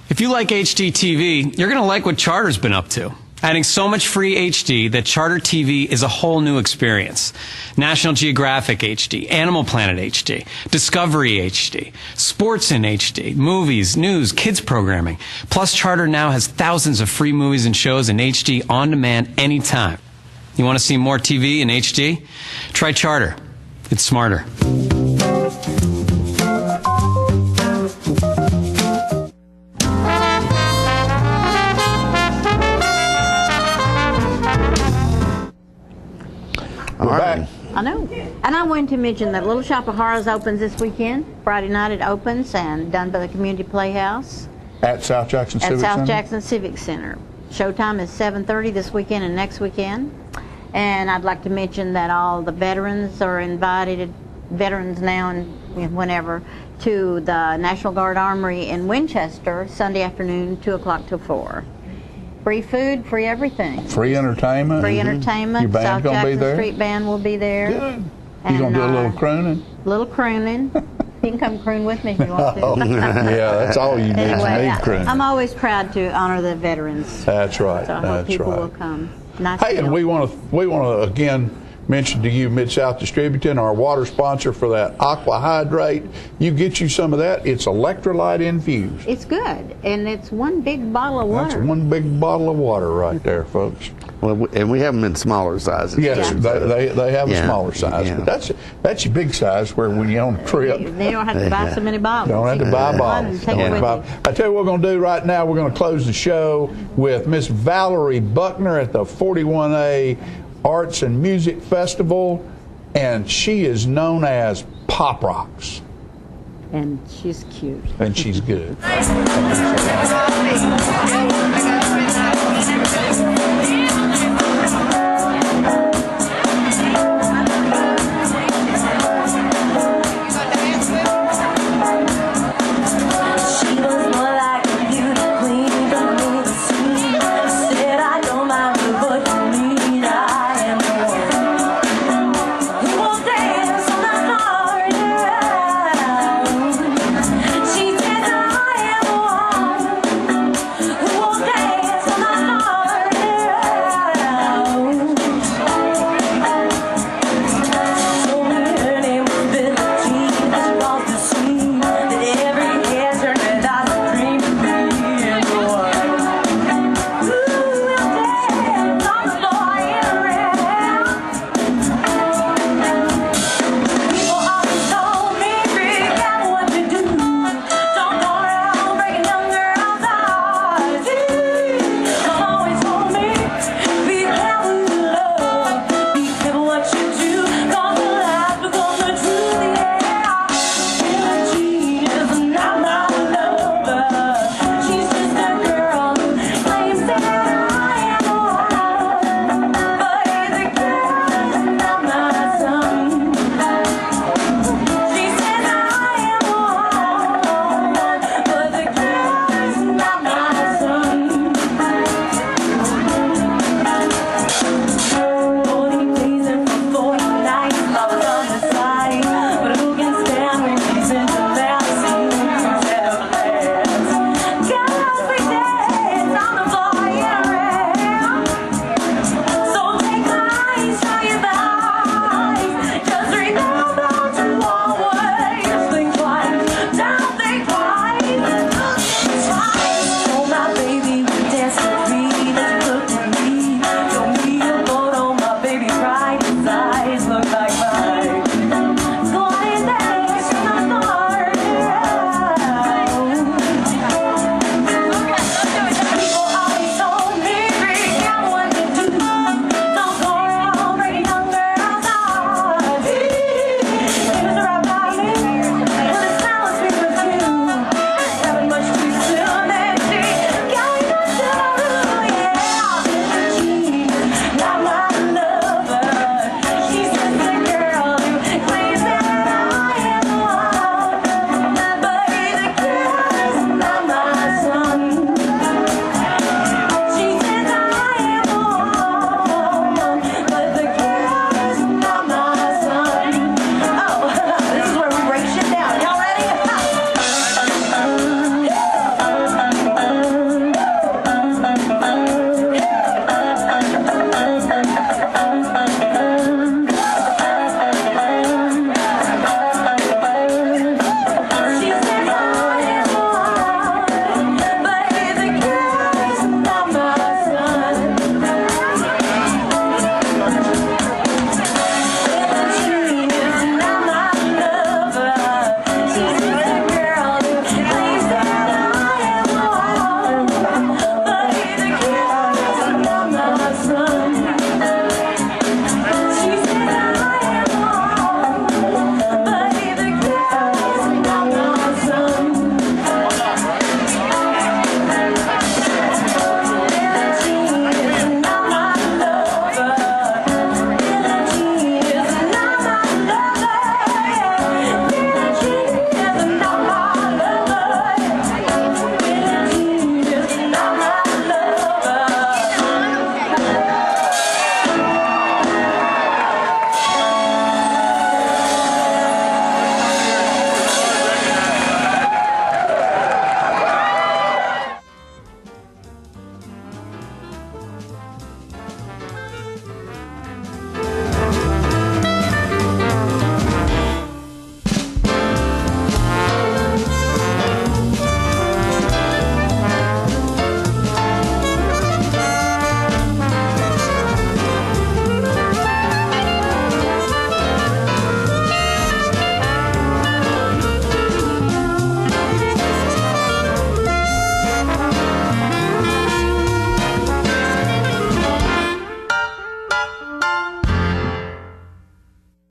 U: If you like HDTV, you're going to like what Charter's been up to. Adding so much free HD that Charter TV is a whole new experience. National Geographic HD, Animal Planet HD, Discovery HD, Sports in HD, movies, news, kids programming. Plus, Charter now has thousands of free movies and shows in HD on demand anytime. You want to see more TV in HD? Try Charter. It's smarter.
A: We're back.
F: I know. And I wanted to mention that Little Shop of Horrors opens this weekend. Friday night it opens, and done by the Community Playhouse.
A: At South Jackson Civic Center?
F: At South Jackson Civic Center. Showtime is 7:30 this weekend and next weekend. And I'd like to mention that all the veterans are invited Veterans Now and whenever, to the National Guard Armory in Winchester, Sunday afternoon, 2 o'clock till 4. Free food, free everything.
A: Free entertainment.
F: Free entertainment.
A: Your band's
F: South
A: gonna be
F: Jackson
A: there?
F: Street Band will be there.
A: Good. You gonna do a little crooning?
F: Little crooning. You can come croon with me if you want to.
A: Oh, yeah, that's all you need.
F: Anyway,
A: You need crooning.
F: I'm always proud to honor the veterans.
A: That's right.
F: So I hope
A: That's
F: people
A: right.
F: will come. Nice
A: Hey,
F: deal.
A: and we want to again mention to you Mid-South Distributing, our water sponsor for that Aqua Hydrate. You get you some of that. It's electrolyte infused.
F: It's good, and it's one big bottle of water.
A: That's one big bottle of water right there, folks.
X: Well, and we have them in smaller sizes.
A: Yes, they have a smaller size,
X: Yeah.
A: but that's your big size where when you're on a trip.
F: They don't have to buy so many bottles.
A: Don't have to
F: You
A: buy
F: can one
A: bottles.
F: and take it with you.
A: I tell you what we're going to do right now. We're going to close the show with Miss Valerie Buckner at the 41A Arts and Music Festival, and she is known as Pop Rocks.
F: And she's cute.
A: And she's good.